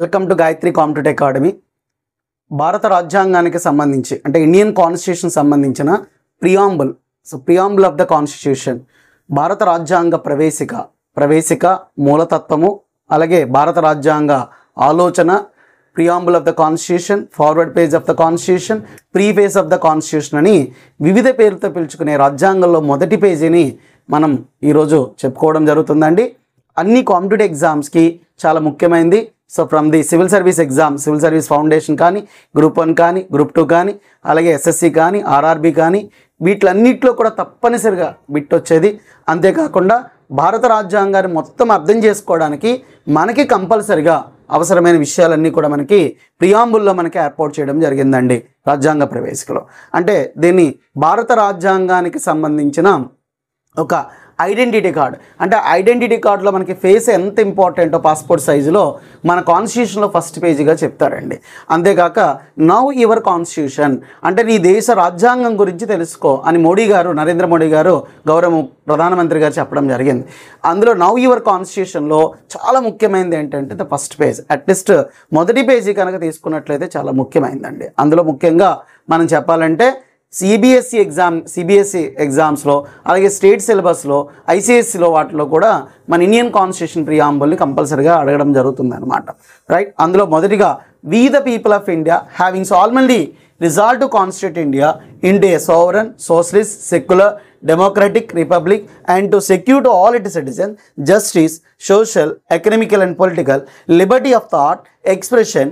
Welcome to Gayatri competitive academy. భారత రాజ్యాంగానికి సంబంధించి అంటే ఇండియన్ కాన్స్టిట్యూషన్ సంబంధించిన ప్రియాంబుల్ ఆఫ్ ద కాన్స్టిట్యూషన్, భారత రాజ్యాంగ ప్రవేశిక మూలతత్వము, అలాగే భారత రాజ్యాంగ ఆలోచన, preamble of the constitution, forward page of the constitution, preface of the constitution అని వివిధ పేర్లతో పిలుచుకునే రాజ్యాంగంలో మొదటి పేజీని మనం ఈరోజు చెప్పుకోవడం జరుగుతుందండి. అన్ని కాంపిటేటివ్ ఎగ్జామ్స్కి చాలా ముఖ్యమైనది. So from the civil service exam, civil service foundation కానీ, గ్రూప్ 1 కానీ, గ్రూప్ 2 కానీ, అలాగే ఎస్ఎస్సి కానీ, ఆర్ఆర్బి కానీ, వీటిలన్నిటిలో కూడా తప్పనిసరిగా బిట్ వచ్చేది. అంతేకాకుండా భారత రాజ్యాంగాన్ని మొత్తం అర్థం చేసుకోవడానికి మనకి కంపల్సరిగా అవసరమైన విషయాలన్నీ కూడా మనకి ప్రియాంబుల్లో మనకి ఏర్పాటు చేయడం జరిగిందండి రాజ్యాంగ ప్రవేశికలో. అంటే దీన్ని భారత రాజ్యాంగానికి సంబంధించిన ఒక ఐడెంటిటీ కార్డ్, అంటే ఐడెంటిటీ కార్డులో మనకి ఫేస్ ఎంత ఇంపార్టెంటో పాస్పోర్ట్ సైజులో మన కాన్స్టిట్యూషన్లో ఫస్ట్ పేజీగా చెప్తారండి. అంతేకాక నౌ యువర్ కాన్స్టిట్యూషన్ అంటే నీ దేశ రాజ్యాంగం గురించి తెలుసుకో అని నరేంద్ర మోడీ గారు గౌరవ ప్రధానమంత్రి గారు చెప్పడం జరిగింది. అందులో నౌ యువర్ కాన్స్టిట్యూషన్లో చాలా ముఖ్యమైనది ఏంటంటే ద ఫస్ట్ పేజ్, అట్లీస్ట్ మొదటి పేజీ కనుక తీసుకున్నట్లయితే చాలా ముఖ్యమైనదండి. అందులో ముఖ్యంగా మనం చెప్పాలంటే సిబిఎస్ఈ ఎగ్జామ్స్లో, అలాగే స్టేట్ సిలబస్లో, ఐసిఎస్సిలో వాటిలో కూడా మన ఇండియన్ కాన్స్టిట్యూషన్ ప్రియాంబుల్ని కంపల్సరీగా అడగడం జరుగుతుంది అనమాట. రైట్, అందులో మొదటిగా we the people of India having solemnly resolve to constitute India into a sovereign, socialist, secular, democratic republic and to secure to all its citizens justice, social, economical and political liberty of thought, expression,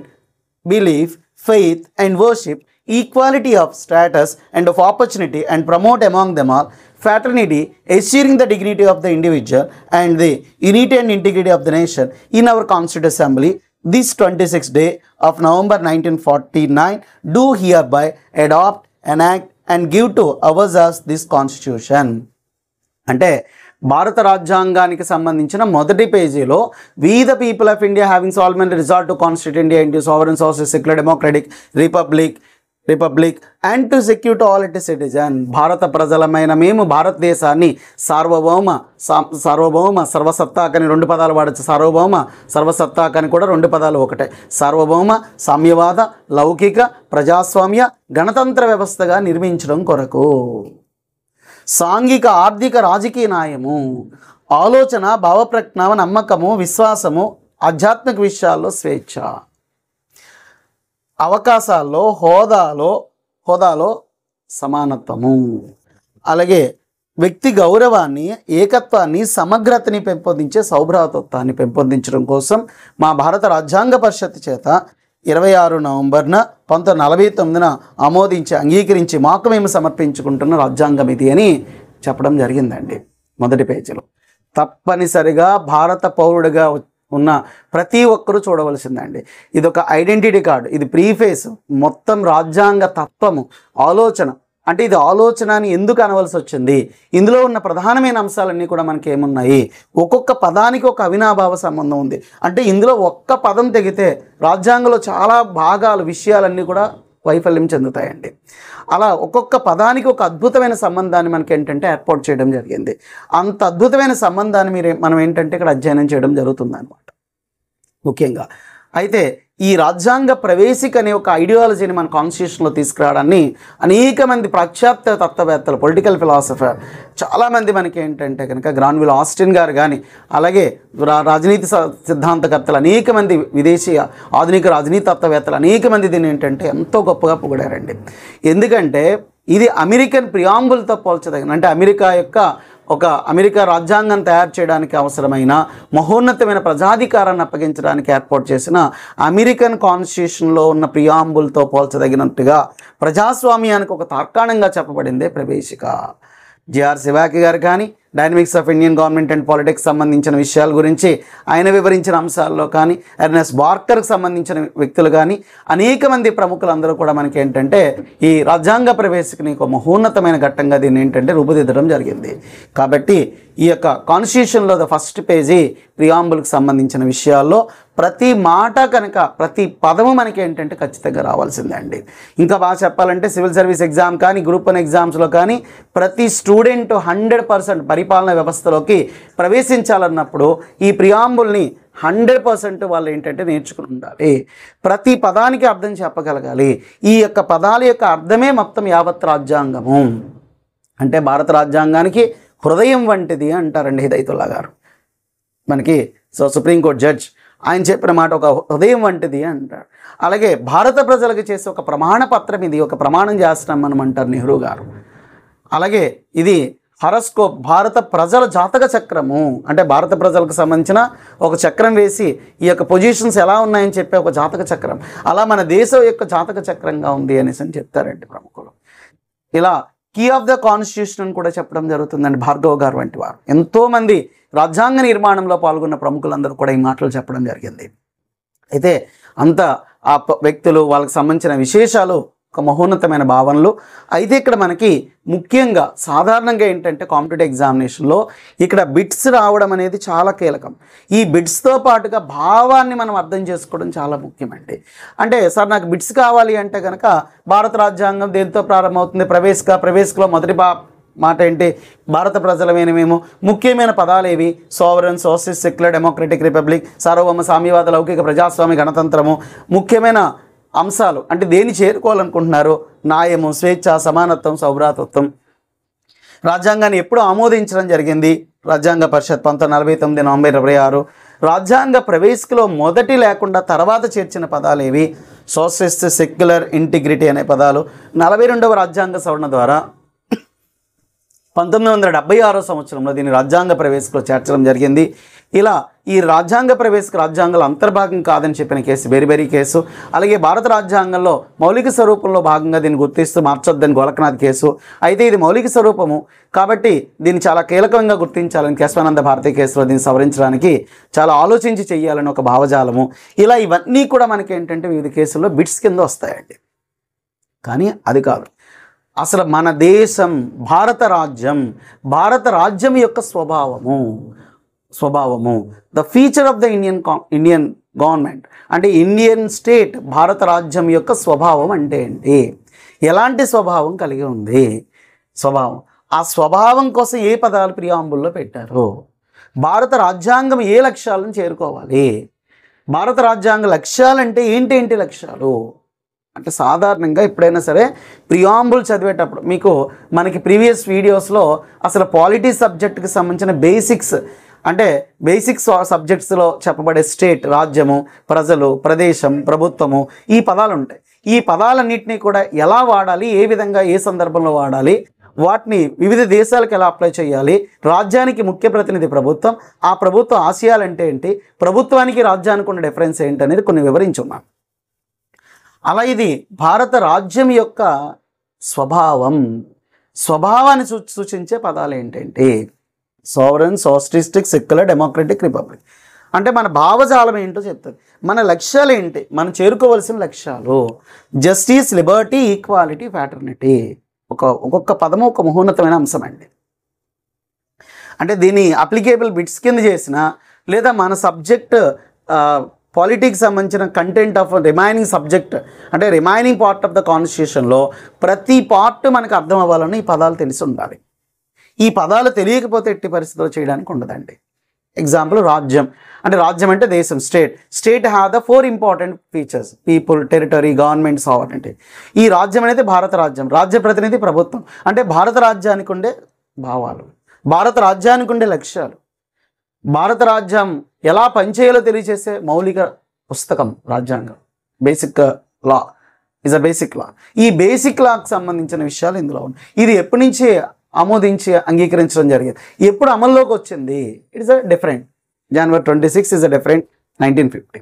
belief, faith and worship, equality of status and of opportunity, and promote among them all fraternity, assuring the dignity of the individual and the unity and integrity of the nation in our Constituent Assembly this 26th day of November 1949 do hereby adopt, enact and give to ourselves this constitution. అంటే భారత రాజ్యాంగానికి సంబంధించిన మొదటి పేజీలో we the people of India having solemnly resolve to constitute India into sovereign, socialist, secular, democratic republic and to secure to all it citizen, భారత ప్రజలమైన మేము భారతదేశాన్ని సార్వభౌమ సర్వసత్తాకని 2 పదాలు వాడచ్చు. సార్వభౌమ సర్వసత్తాకని కూడా 2 పదాలు ఒకటే. సార్వభౌమ సామ్యవాద లౌకిక ప్రజాస్వామ్య గణతంత్ర వ్యవస్థగా నిర్మించడం కొరకు సాంఘిక ఆర్థిక రాజకీయ న్యాయము, ఆలోచన, భావప్రజ్ఞ, నమ్మకము, విశ్వాసము, ఆధ్యాత్మిక విషయాల్లో స్వేచ్ఛ, అవకాశాల్లో హోదాలో సమానత్వము, అలాగే వ్యక్తి గౌరవాన్ని, ఏకత్వాన్ని, సమగ్రతని పెంపొందించే సౌభ్రాతత్వాన్ని పెంపొందించడం కోసం మా భారత రాజ్యాంగ పరిషత్ చేత 26 నవంబర్న 1949న ఆమోదించి అంగీకరించి మాకు మేము సమర్పించుకుంటున్న రాజ్యాంగం ఇది అని చెప్పడం జరిగిందండి మొదటి పేజీలో. తప్పనిసరిగా భారత పౌరుడిగా ఉన్న ప్రతి ఒక్కరూ చూడవలసిందండి. ఇది ఒక ఐడెంటిటీ కార్డు, ఇది ప్రీఫేస్, మొత్తం రాజ్యాంగ తత్వము, ఆలోచన. అంటే ఇది ఆలోచన అని ఎందుకు అనవలసి వచ్చింది, ఇందులో ఉన్న ప్రధానమైన అంశాలన్నీ కూడా మనకి ఏమున్నాయి, ఒక్కొక్క పదానికి ఒక అవినాభావ సంబంధం ఉంది. అంటే ఇందులో ఒక్క పదం తెగితే రాజ్యాంగంలో చాలా భాగాలు, విషయాలన్నీ కూడా వైఫల్యం చెందుతాయండి. అలా ఒక్కొక్క పదానికి ఒక అద్భుతమైన సంబంధాన్ని మనకి ఏంటంటే ఏర్పాటు చేయడం జరిగింది. అంత అద్భుతమైన సంబంధాన్ని మనం ఏంటంటే ఇక్కడ అధ్యయనం చేయడం జరుగుతుంది అన్నమాట ముఖ్యంగా. అయితే ఈ రాజ్యాంగ ప్రవేశిక అనే ఒక ఐడియాలజీని మన కాన్స్టిట్యూషన్లో తీసుకురావడాన్ని అనేక మంది పాశ్చాత్య తత్వవేత్తలు, పొలిటికల్ ఫిలాసఫర్ చాలామంది మనకి ఏంటంటే కనుక గ్రాన్విల్ ఆస్టిన్ గారు కానీ, అలాగే రాజనీతి సిద్ధాంతకర్తలు అనేక మంది, విదేశీయ ఆధునిక రాజనీతి తత్వవేత్తలు అనేక మంది దీన్ని ఏంటంటే ఎంతో గొప్పగా పొగిడారండి. ఎందుకంటే ఇది అమెరికన్ ప్రియాంబుల్తో పోల్చదగిన, అంటే అమెరికా రాజ్యాంగం తయారు చేయడానికి అవసరమైన మహోన్నతమైన ప్రజాధికారాన్ని అప్పగించడానికి ఏర్పాటు చేసిన అమెరికన్ కాన్స్టిట్యూషన్లో ఉన్న ప్రియాంబుల్తో పోల్చదగినట్టుగా ప్రజాస్వామ్యానికి ఒక తార్కాణంగా చెప్పబడిందే ప్రవేశిక. జిఆర్ శివాకి గారు కానీ dynamics of Indian government and politics సంబంధించిన విషయాల గురించి ఆయన వివరించిన అంశాల్లో కానీ, ఎర్నెస్ట్ బార్కర్కి సంబంధించిన వ్యక్తులు కానీ, అనేక మంది ప్రముఖులందరూ కూడా మనకి ఏంటంటే ఈ రాజ్యాంగ ప్రవేశికని ఒక మహోన్నతమైన ఘట్టంగా దీన్ని ఏంటంటే రూపుదిద్దడం జరిగింది. కాబట్టి ఈ యొక్క కాన్స్టిట్యూషన్లో ద ఫస్ట్ పేజీ ప్రియాంబుల్కి సంబంధించిన విషయాల్లో ప్రతి మాట కనుక, ప్రతి పదము మనకి ఏంటంటే ఖచ్చితంగా రావాల్సిందే అండి. ఇంకా బాగా చెప్పాలంటే సివిల్ సర్వీస్ ఎగ్జామ్ కానీ, గ్రూప్ 1 ఎగ్జామ్స్లో కానీ ప్రతి స్టూడెంట్ 100% పరిపాలన వ్యవస్థలోకి ప్రవేశించాలన్నప్పుడు ఈ ప్రియాంబుల్ని 100% వాళ్ళు ఏంటంటే నేర్చుకుని ఉండాలి. ప్రతి పదానికి అర్థం చెప్పగలగాలి. ఈ యొక్క పదాల యొక్క అర్థమే మొత్తం యావత్ రాజ్యాంగము. అంటే భారత రాజ్యాంగానికి హృదయం వంటిది అంటారండి హిదయతుల్లా గారు. మనకి సుప్రీంకోర్టు జడ్జ్ ఆయన చెప్పిన మాట ఒక హృదయం వంటిది అంటారు. అలాగే భారత ప్రజలకు చేసే ఒక ప్రమాణ పత్రం ఇది, ఒక ప్రమాణం చేస్తున్నాం మనం అంటారు నెహ్రూ గారు. అలాగే ఇది హరస్కోప్, భారత ప్రజల జాతక చక్రము, అంటే భారత ప్రజలకు సంబంధించిన ఒక చక్రం వేసి ఈ యొక్క పొజిషన్స్ ఎలా ఉన్నాయని చెప్పే ఒక జాతక చక్రం, అలా మన దేశం యొక్క జాతక చక్రంగా ఉంది అనేసి అని చెప్తారండి ప్రముఖులు. ఇలా కీ ఆఫ్ ద కాన్స్టిట్యూషన్ అని కూడా చెప్పడం జరుగుతుందండి. భార్గవ్ గారు వంటి వారు, ఎంతోమంది రాజ్యాంగ నిర్మాణంలో పాల్గొన్న ప్రముఖులందరూ కూడా ఈ మాటలు చెప్పడం జరిగింది. అయితే అంత ఆ వ్యక్తులు, వాళ్ళకి సంబంధించిన విశేషాలు, ఒక మహోన్నతమైన భావనలు. అయితే ఇక్కడ మనకి ముఖ్యంగా సాధారణంగా ఏంటంటే కాంపిటేటివ్ ఎగ్జామినేషన్లో ఇక్కడ బిట్స్ రావడం అనేది చాలా కీలకం. ఈ బిట్స్తో పాటుగా భావాన్ని మనం అర్థం చేసుకోవడం చాలా ముఖ్యమండి. అంటే సార్ నాకు బిట్స్ కావాలి అంటే కనుక భారత రాజ్యాంగం దేంతో ప్రారంభమవుతుంది, ప్రవేశకలో మొదటి మాట ఏంటి, భారత ప్రజలమైన మేము, ముఖ్యమైన పదాలు ఏవి, sovereign, socialist, secular, democratic republic, సార్వభౌమ, సామ్యవాద, లౌకిక, ప్రజాస్వామ్య, గణతంత్రము, ముఖ్యమైన అంశాలు అంటే దేన్ని చేరుకోవాలనుకుంటున్నారు, న్యాయము, స్వేచ్ఛ, సమానత్వం, సౌభ్రాతత్వం. రాజ్యాంగాన్ని ఎప్పుడు ఆమోదించడం జరిగింది, రాజ్యాంగ పరిషత్ 1949 నవంబర్ 26. రాజ్యాంగ ప్రవేశికలో మొదటి లేకుండా తర్వాత చేర్చిన పదాలు ఏవి, సోషలిస్ట్, సెక్యులర్, ఇంటిగ్రిటీ అనే పదాలు 42వ రాజ్యాంగ సవరణ ద్వారా 1976 సంవత్సరంలో దీన్ని రాజ్యాంగ ప్రవేశికలో చేర్చడం జరిగింది. ఇలా ఈ రాజ్యాంగ ప్రవేశిక రాజ్యాంగాల అంతర్భాగం కాదని చెప్పిన కేసు బెరిబెరీ కేసు. అలాగే భారత రాజ్యాంగంలో మౌలిక స్వరూపంలో భాగంగా దీన్ని గుర్తిస్తూ మార్చొద్దని గోలకనాథ్ కేసు. అయితే ఇది మౌలిక స్వరూపము కాబట్టి దీన్ని చాలా కీలకంగా గుర్తించాలని కేశవానంద భారతి కేసులో దీన్ని సవరించడానికి చాలా ఆలోచించి చెయ్యాలని ఒక భావజాలము. ఇలా ఇవన్నీ కూడా మనకి ఏంటంటే వివిధ కేసుల్లో బిట్స్ కింద వస్తాయండి. కానీ అది కాదు అసలు మన దేశం, భారత రాజ్యం యొక్క స్వభావము the feature of the Indian government అంటే ఇండియన్ స్టేట్, భారత రాజ్యం యొక్క స్వభావం అంటే ఏంటి, ఎలాంటి స్వభావం కలిగి ఉంది, ఆ స్వభావం కోసం ఏ పదాలు ప్రియాంబుల్లో పెట్టారు, భారత రాజ్యాంగం ఏ లక్ష్యాలను చేరుకోవాలి, భారత రాజ్యాంగ లక్ష్యాలంటే ఏంటి లక్ష్యాలు అంటే సాధారణంగా ఎప్పుడైనా సరే ప్రియాంబుల్ చదివేటప్పుడు మీకు మనకి ప్రీవియస్ వీడియోస్లో అసలు పాలిటీ సబ్జెక్ట్కి సంబంధించిన బేసిక్స్ సబ్జెక్ట్స్లో చెప్పబడే స్టేట్, రాజ్యము, ప్రజలు, ప్రదేశం, ప్రభుత్వము, ఈ పదాలు ఉంటాయి. ఈ పదాలన్నింటినీ కూడా ఎలా వాడాలి, ఏ విధంగా ఏ సందర్భంలో వాడాలి, వాటిని వివిధ దేశాలకు ఎలా అప్లై చేయాలి, రాజ్యానికి ముఖ్య ప్రతినిధి ప్రభుత్వం, ఆ ప్రభుత్వ ఆశయాలు అంటే ఏంటి, ప్రభుత్వానికి రాజ్యానికి ఉన్న డిఫరెన్స్ ఏంటి అనేది కొన్ని వివరించున్నాం. అలా ఇది భారత రాజ్యం యొక్క స్వభావాన్ని సూచించే పదాలు ఏంటంటే sovereign, socialistic, secular, democratic, republic. అంటే మన భావజాలం ఏంటో చెప్తుంది, మన లక్ష్యాలు ఏంటి, మనం చేరుకోవలసిన లక్ష్యాలు, జస్టిస్, లిబర్టీ, ఈక్వాలిటీ, ఫ్రాటర్నిటీ. ఒక్కొక్క పదము ఒక మహోన్నతమైన అంశం అండి. అంటే దీన్ని అప్లికేబుల్ బిట్స్ కింద చేసిన లేదా మన సబ్జెక్ట్ పాలిటిక్స్ సంబంధించిన కంటెంట్ ఆఫ్ రిమైనింగ్ సబ్జెక్ట్ అంటే రిమైనింగ్ పార్ట్ ఆఫ్ ద కాన్స్టిట్యూషన్లో ప్రతి పార్ట్ మనకు అర్థం అవ్వాలని ఈ పదాలు తెలిసి ఉండాలి. ఈ పదాలు తెలియకపోతే ఎట్టి పరిస్థితుల్లో చేయడానికి ఉండదండి. ఎగ్జాంపుల్ రాజ్యం అంటే దేశం, state have the 4 important features: people, territory, government, sovereignty. ఈ రాజ్యం అనేది భారత రాజ్య ప్రతినిధి ప్రభుత్వం. అంటే భారత రాజ్యానికి ఉండే భావాలు, భారత రాజ్యానికి ఉండే లక్ష్యాలు, భారత రాజ్యం ఎలా పనిచేయాలో తెలియజేసే మౌలిక పుస్తకం రాజ్యాంగం. Basic law is a basic law. ఈ బేసిక్ లాకు సంబంధించిన విషయాలు ఇందులో ఉన్నాయి. ఇది ఎప్పటి నుంచి ఆమోదించి అంగీకరించడం జరిగింది, ఎప్పుడు అమల్లోకి వచ్చింది, it is a different. January 26 is a different 1950.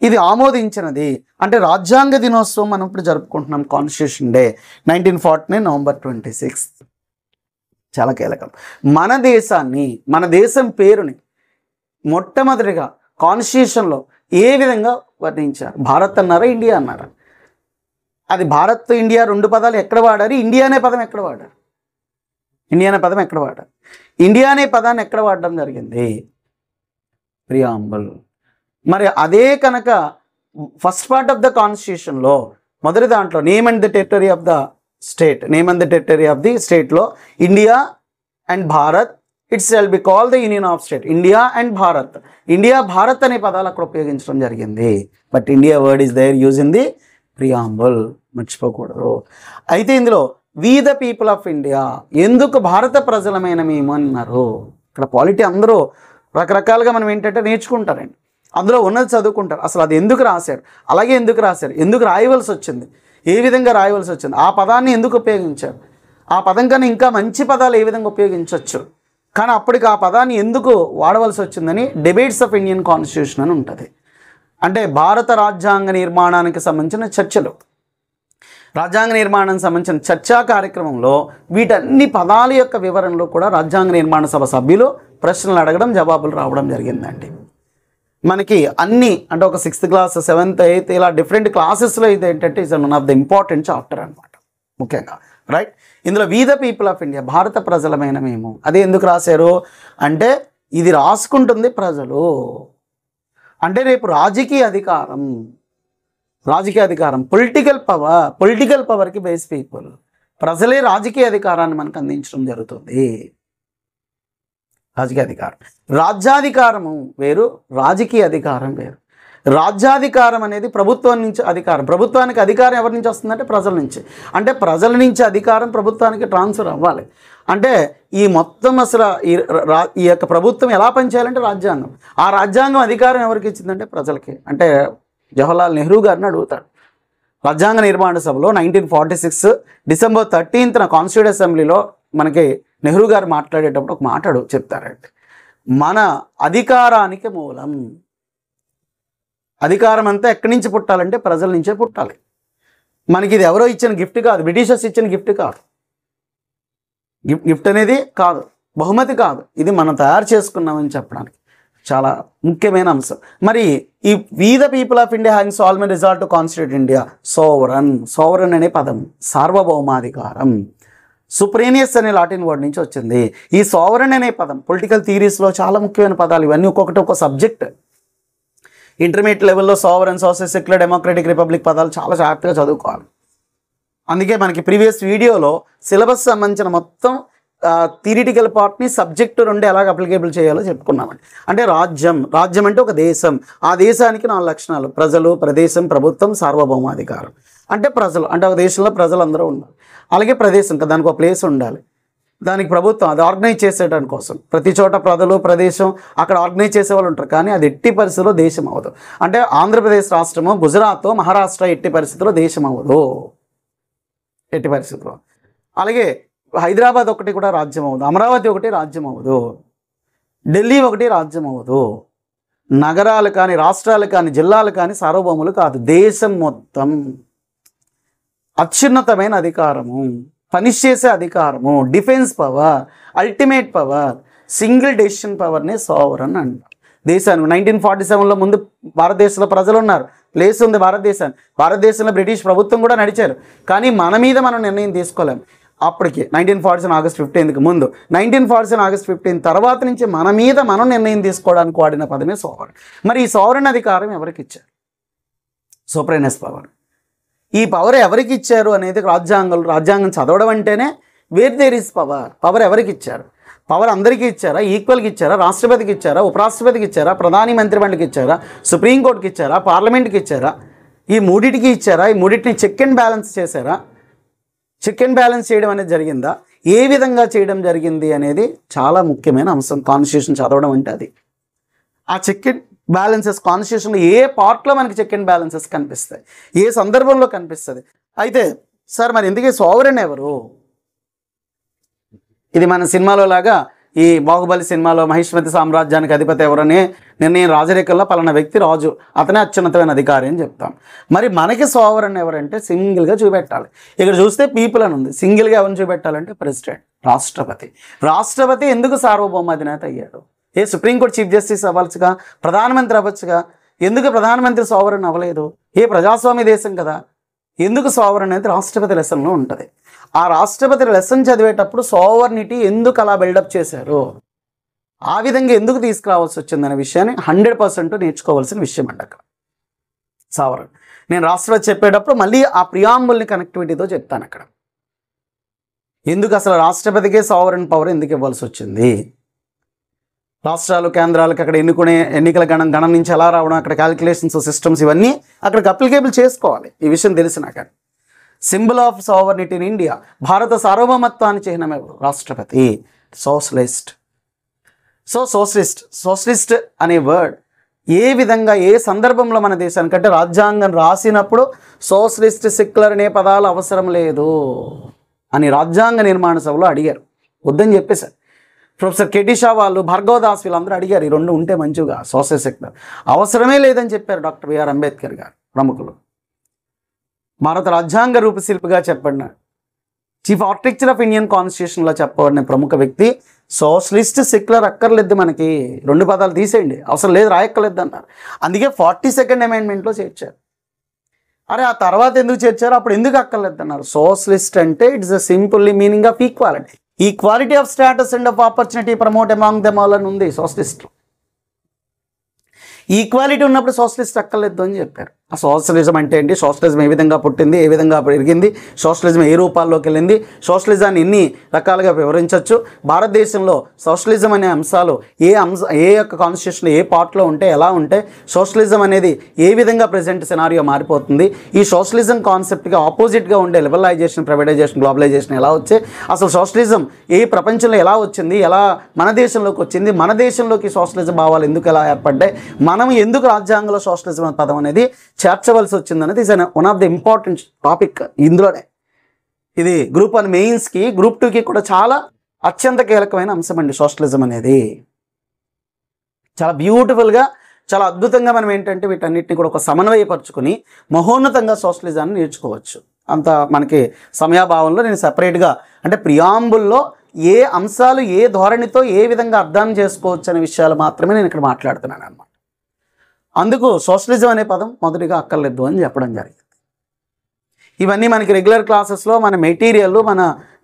ఇది ఆమోదించినది అంటే రాజ్యాంగ దినోత్సవం మనం ఇప్పుడు జరుపుకుంటున్నాం, కాన్స్టిట్యూషన్ డే 1949 నవంబర్ 26. చాలా కీలకం. మన దేశం పేరుని మొట్టమొదటిగా కాన్స్టిట్యూషన్లో ఏ విధంగా వర్ణించారు, భారత్ అన్నారా, ఇండియా అన్నారా? అది భారత్, ఇండియా 2 పదాలు ఎక్కడ వాడారు, ఇండియా అనే పదం ఎక్కడ వాడారు, ఇండియా అనే పదాన్ని ఎక్కడ వాడడం జరిగింది, ప్రియాంబుల్. మరి అదే కనుక ఫస్ట్ పార్ట్ ఆఫ్ ద కాన్స్టిట్యూషన్లో మొదటి దాంట్లో name and the territory of the స్టేట్లో India and Bharat it shall be call the union of state. India and Bharat, India Bharat అనే పదాలు అక్కడ ఉపయోగించడం జరిగింది. But India word is there use in the preamble, మర్చిపోకూడదు. అయితే ఇందులో we the people of India, ఎందుకు భారత ప్రజలమైన మేము అన్నారు. ఇక్కడ పాలిటీ అందరూ రకరకాలుగా మనం ఏంటంటే నేర్చుకుంటారండి, అందులో ఉన్నది చదువుకుంటారు. అసలు అది ఎందుకు రాశారు, అలాగే ఎందుకు రాశారు, ఎందుకు రాయవలసి వచ్చింది, ఏ విధంగా రాయవలసి వచ్చింది, ఆ పదాన్ని ఎందుకు ఉపయోగించారు, ఆ పదం కన్నా ఇంకా మంచి పదాలు ఏ విధంగా ఉపయోగించవచ్చు, కానీ అప్పటికి ఆ పదాన్ని ఎందుకు వాడవలసి వచ్చిందని డిబేట్స్ ఆఫ్ ఇండియన్ కాన్స్టిట్యూషన్ అని ఉంటుంది. అంటే భారత రాజ్యాంగ నిర్మాణానికి సంబంధించిన చర్చలు, రాజ్యాంగ నిర్మాణానికి సంబంధించిన చర్చా కార్యక్రమంలో వీటన్ని పదాల యొక్క వివరణలో కూడా రాజ్యాంగ నిర్మాణ సభ సభ్యులు ప్రశ్నలు అడగడం, జవాబులు రావడం జరిగిందండి. మనకి అన్నీ అంటే ఒక 6th క్లాస్ 7th 8th ఇలా డిఫరెంట్ క్లాసెస్లో ఇది ఏంటంటే is one of the important chapter అనమాట ముఖ్యంగా, రైట్. ఇందులో we the people of India, భారత ప్రజలమైన మేము, అదే ఎందుకు రాశారు అంటే ఇది రాసుకుంటుంది ప్రజలు. అంటే రేపు రాజకీయ అధికారం, పొలిటికల్ పవర్కి బేస్ పీపుల్, ప్రజలే రాజకీయ అధికారాన్ని మనకు అందించడం జరుగుతుంది. రాజకీయ అధికారం, రాజ్యాధికారము వేరు, రాజకీయ అధికారం వేరు. రాజ్యాధికారం అనేది ప్రభుత్వం నుంచి అధికారం, ప్రభుత్వానికి అధికారం ఎవరి నుంచి వస్తుందంటే ప్రజల నుంచి. అంటే ప్రజల నుంచి అధికారం ప్రభుత్వానికి ట్రాన్స్ఫర్ అవ్వాలి. అంటే ఈ మొత్తం అసలు ఈ యొక్క ప్రభుత్వం ఎలా పనిచేయాలంటే రాజ్యాంగం, ఆ రాజ్యాంగం అధికారం ఎవరికి ఇచ్చిందంటే ప్రజలకి. అంటే జవహర్లాల్ నెహ్రూ గారిని అడుగుతాడు రాజ్యాంగ నిర్మాణ సభలో 1946 December 13th కాన్స్టిట్యూట్ అసెంబ్లీలో మనకి నెహ్రూ గారు మాట్లాడేటప్పుడు ఒక మాట చెప్తారంటే, మన అధికారానికి మూలం, అధికారం అంతా ఎక్కడి నుంచి పుట్టాలంటే ప్రజల నుంచే పుట్టాలి. మనకి ఇది ఎవరో ఇచ్చిన గిఫ్ట్ కాదు, బ్రిటిషర్స్ ఇచ్చిన గిఫ్ట్ కాదు, గిఫ్ట్ అనేది కాదు, బహుమతి కాదు, ఇది మనం తయారు చేసుకున్నామని చెప్పడానికి చాలా ముఖ్యమైన అంశం. మరి ఈ we the people of India having solemn resolved to constitute India, sovereign అనే పదం సార్వభౌమాధికారం, సుప్రీనియస్ అనే లాటిన్ వర్డ్ నుంచి వచ్చింది. ఈ సోవరన్ అనే పదం పొలిటికల్ థియరీస్లో చాలా ముఖ్యమైన పదాలు, ఇవన్నీ ఒక్కొక్కటి ఒక సబ్జెక్ట్. ఇంటర్మీడియట్ లెవెల్లో సోవరన్, సోషల్, సెక్యులర్, డెమోక్రటిక్, రిపబ్లిక్ పదాలు చాలా జాగ్రత్తగా చదువుకోవాలి. అందుకే మనకి ప్రీవియస్ వీడియోలో సిలబస్ సంబంధించిన మొత్తం థియరిటికల్ పార్ట్ని సబ్జెక్టు 2 ఎలాగ అప్లికేబుల్ చేయాలో చెప్పుకున్నామండి. అంటే రాజ్యం అంటే ఒక దేశం, ఆ దేశానికి 4 లక్షణాలు: ప్రజలు, ప్రదేశం, ప్రభుత్వం, సార్వభౌమాధికారం. అంటే ప్రజలు అంటే ఒక దేశంలో ప్రజలందరూ ఉండాలి, అలాగే ప్రదేశం దానికి ఒక ప్లేస్ ఉండాలి, దానికి ప్రభుత్వం అది ఆర్గనైజ్ చేసేయడానికి కోసం. ప్రతి చోట ప్రజలు, ప్రదేశం అక్కడ ఆర్గనైజ్ చేసే వాళ్ళు ఉంటారు, కానీ అది ఎట్టి పరిస్థితుల్లో దేశం అవ్వదు. అంటే ఆంధ్రప్రదేశ్ రాష్ట్రము, గుజరాత్, మహారాష్ట్ర ఎట్టి పరిస్థితుల్లో దేశం అవ్వదు, ఎట్టి పరిస్థితుల్లో. అలాగే హైదరాబాద్ ఒకటి కూడా రాజ్యం అవ్వదు, అమరావతి ఒకటి రాజ్యం అవ్వదు, ఢిల్లీ ఒకటి రాజ్యం అవ్వదు. నగరాలు కానీ, రాష్ట్రాలు కానీ, జిల్లాలు కానీ సార్వభౌములు కాదు, దేశం మొత్తం. అత్యున్నతమైన అధికారము, పనిష్ చేసే అధికారము, defence power, ultimate power, single decision పవర్నే సోవరన్ అంటారు. దేశానికి 1947లో ముందు భారతదేశంలో ప్రజలు ఉన్నారు, ప్లేస్ ఉంది భారతదేశంలో బ్రిటిష్ ప్రభుత్వం కూడా నడిచారు, కానీ మన మీద మనం నిర్ణయం తీసుకోలేము. అప్పటికి 1947 August 15th ముందు, 1947 August 15 తర్వాత నుంచి మన మీద మనం నిర్ణయం తీసుకోవడానికి వాడిన పదమే సోవరన్. మరి ఈ సోవరన్ అధికారం ఎవరికి ఇచ్చారు? సూపరీనియస్ పవర్. ఈ పవర్ ఎవరికి ఇచ్చారు అనేది రాజ్యాంగం చదవడం అంటేనే వేర్ దేర్ ఇస్ పవర్ ఎవరికి ఇచ్చారు? పవర్ అందరికీ ఇచ్చారా? ఈక్వల్కి ఇచ్చారా? రాష్ట్రపతికి ఇచ్చారా? ఉపరాష్ట్రపతికి ఇచ్చారా? ప్రధాని మంత్రిమండలికి ఇచ్చారా? సుప్రీంకోర్టుకి ఇచ్చారా? పార్లమెంట్కి ఇచ్చారా? ఈ మూడింటికి ఇచ్చారా? ఈ మూడింటిని చెక్ అండ్ బ్యాలెన్స్ చేశారా? చెక్ అండ్ బ్యాలెన్స్ చేయడం అనేది జరిగిందా? ఏ విధంగా చేయడం జరిగింది అనేది చాలా ముఖ్యమైన అంశం కాన్స్టిట్యూషన్ చదవడం అంటే. అది ఆ చెక్ అండ్ బ్యాలెన్సెస్ కాన్స్టిట్యూషన్లో ఏ పార్ట్లో మనకి చెక్ అండ్ బ్యాలెన్సెస్ కనిపిస్తాయి, ఏ సందర్భంలో కనిపిస్తుంది. అయితే సార్ మరి ఎందుకే సోవరెన్ ఎవరు? ఇది మన సినిమాలో లాగా ఈ బాహుబలి సినిమాలో మహిష్మతి సామ్రాజ్యానికి అధిపతి ఎవరనే నిర్ణయం రాజరేఖల్లో పలానా వ్యక్తి రాజు, అతనే అత్యున్నతమైన అధికారి అని చెప్తాం. మరి మనకి సోవరెన్ ఎవరంటే సింగిల్గా చూపెట్టాలి. ఇక్కడ చూస్తే పీపుల్ అని ఉంది, సింగిల్గా ఎవరిని చూపెట్టాలంటే ప్రెసిడెంట్, రాష్ట్రపతి ఎందుకు సార్వభౌమాధినేత అయ్యాడు? ఏ సుప్రీంకోర్టు చీఫ్ జస్టిస్ అవ్వచ్చుగా, ప్రధానమంత్రి అవ్వచ్చుగా, ఎందుకు ప్రధానమంత్రి సోవరెన్ అవ్వలేదు? ఏ ప్రజాస్వామ్య దేశం కదా, ఎందుకు సోవరెన్ అనేది రాష్ట్రపతి లెసన్లో ఉంటుంది. ఆ రాష్ట్రపతి లెసన్ చదివేటప్పుడు సోవర్నిటీ ఎందుకు అలా బిల్డప్ చేశారు, ఆ విధంగా ఎందుకు తీసుకురావాల్సి వచ్చిందనే విషయాన్ని 100% నేర్చుకోవాల్సిన విషయం అండి. అక్కడ సోవరెన్ నేను రాష్ట్రపతి చెప్పేటప్పుడు మళ్ళీ ఆ ప్రియాంబుల్ని కనెక్టివిటీతో చెప్తాను. అక్కడ ఎందుకు అసలు రాష్ట్రపతికే సోవరెన్ పవర్ ఎందుకు ఇవ్వాల్సి వచ్చింది, రాష్ట్రాలు కేంద్రాలకు అక్కడ ఎన్నికల గణం నుంచి ఎలా రావడం, అక్కడ క్యాలిక్యులేషన్స్ సిస్టమ్స్ ఇవన్నీ అక్కడికి అప్లికేబుల్ చేసుకోవాలి. ఈ విషయం తెలిసినా కానీ symbol of sovereignty in India, భారత సార్వభౌమత్వాన్ని చిహ్నం ఎవరు? రాష్ట్రపతి. సోషలిస్ట్. సోషలిస్ట్ అనే వర్డ్ ఏ విధంగా ఏ సందర్భంలో మన దేశానికంటే రాజ్యాంగం రాసినప్పుడు సోషలిస్ట్ సెక్యులర్ అనే పదాలు అవసరం లేదు అని రాజ్యాంగ నిర్మాణ సభలో అడిగారు. వద్దని చెప్పేశారు. ప్రొఫెసర్ కేటీ షా వాళ్ళు, భార్గవ దాస్ వీళ్ళందరూ అడిగారు ఈ రెండు ఉంటే మంచిగా సోషల్ సెక్యులర్. అవసరమే లేదని చెప్పారు డాక్టర్ బిఆర్ అంబేద్కర్ గారు. ప్రముఖులు భారత రాజ్యాంగ రూపశిల్పిగా చెప్పబడిన చీఫ్ ఆర్కిటెక్చర్ ఆఫ్ ఇండియన్ కాన్స్టిట్యూషన్లో చెప్పబడిన ప్రముఖ వ్యక్తి సోషలిస్ట్ సెక్యులర్ అక్కర్లేదు, మనకి రెండు పదాలు తీసేయండి, అవసరం లేదు, రాయక్కర్లేదు అన్నారు. అందుకే 42nd అమెండ్మెంట్లో చేర్చారు. అరే ఆ తర్వాత ఎందుకు చేర్చారు, అప్పుడు ఎందుకు అక్కర్లేదు అన్నారు? సోషలిస్ట్ అంటే it's the simply meaning of equality, equality of status and of opportunity promote among them all అని ఉంది సోషలిస్ట్. ఈక్వాలిటీ ఉన్నప్పుడు సోషలిస్ట్ అక్కర్లేదు అని చెప్పారు. ఆ సోషలిజం అంటే ఏంటి, సోషలిజం ఏ విధంగా పుట్టింది, ఏ విధంగా పెరిగింది, సోషలిజం ఏ రూపాల్లోకి వెళ్ళింది, సోషలిజాన్ని ఎన్ని రకాలుగా వివరించవచ్చు, భారతదేశంలో సోషలిజం అనే అంశాలు ఏ యొక్క కాన్స్టిట్యూషన్లో ఏ పార్ట్లో ఉంటే ఎలా ఉంటే సోషలిజం అనేది ఏ విధంగా ప్రజెంట్ సినారియో మారిపోతుంది, ఈ సోషలిజం కాన్సెప్ట్గా ఆపోజిట్గా ఉండే లిబరలైజేషన్, ప్రైవేటైజేషన్, గ్లోబలైజేషన్ ఎలా వచ్చాయి, అసలు సోషలిజం ఏ ప్రపంచంలో ఎలా వచ్చింది, ఎలా మన దేశంలోకి వచ్చింది, మన దేశంలోకి సోషలిజం భావాలు ఎందుకు ఎలా ఏర్పడ్డాయి, మనం ఎందుకు రాజ్యాంగంలో సోషలిజం అనే పదం అనేది చేర్చవలసి వచ్చిందనేది is one of the important topic ఇందులోనే. ఇది గ్రూప్ 1 మెయిన్స్కి, గ్రూప్ 2కి కూడా చాలా అత్యంత కీలకమైన అంశం అండి సోషలిజం అనేది. చాలా బ్యూటిఫుల్గా, చాలా అద్భుతంగా మనం ఏంటంటే వీటన్నిటిని కూడా ఒక సమన్వయపరుచుకొని మహోన్నతంగా సోషలిజాన్ని నేర్చుకోవచ్చు. అంత మనకి సమయాభావంలో నేను సపరేట్గా అంటే ప్రియాంబుల్లో ఏ అంశాలు ఏ ధోరణితో ఏ విధంగా అర్థం చేసుకోవచ్చు అనే విషయాలు మాత్రమే నేను ఇక్కడ మాట్లాడుతున్నాను అన్నమాట. అందుకు సోషలిజం అనే పదం మొదటిగా అక్కర్లేదు అని చెప్పడం జరిగింది. ఇవన్నీ మనకి రెగ్యులర్ క్లాసెస్లో మన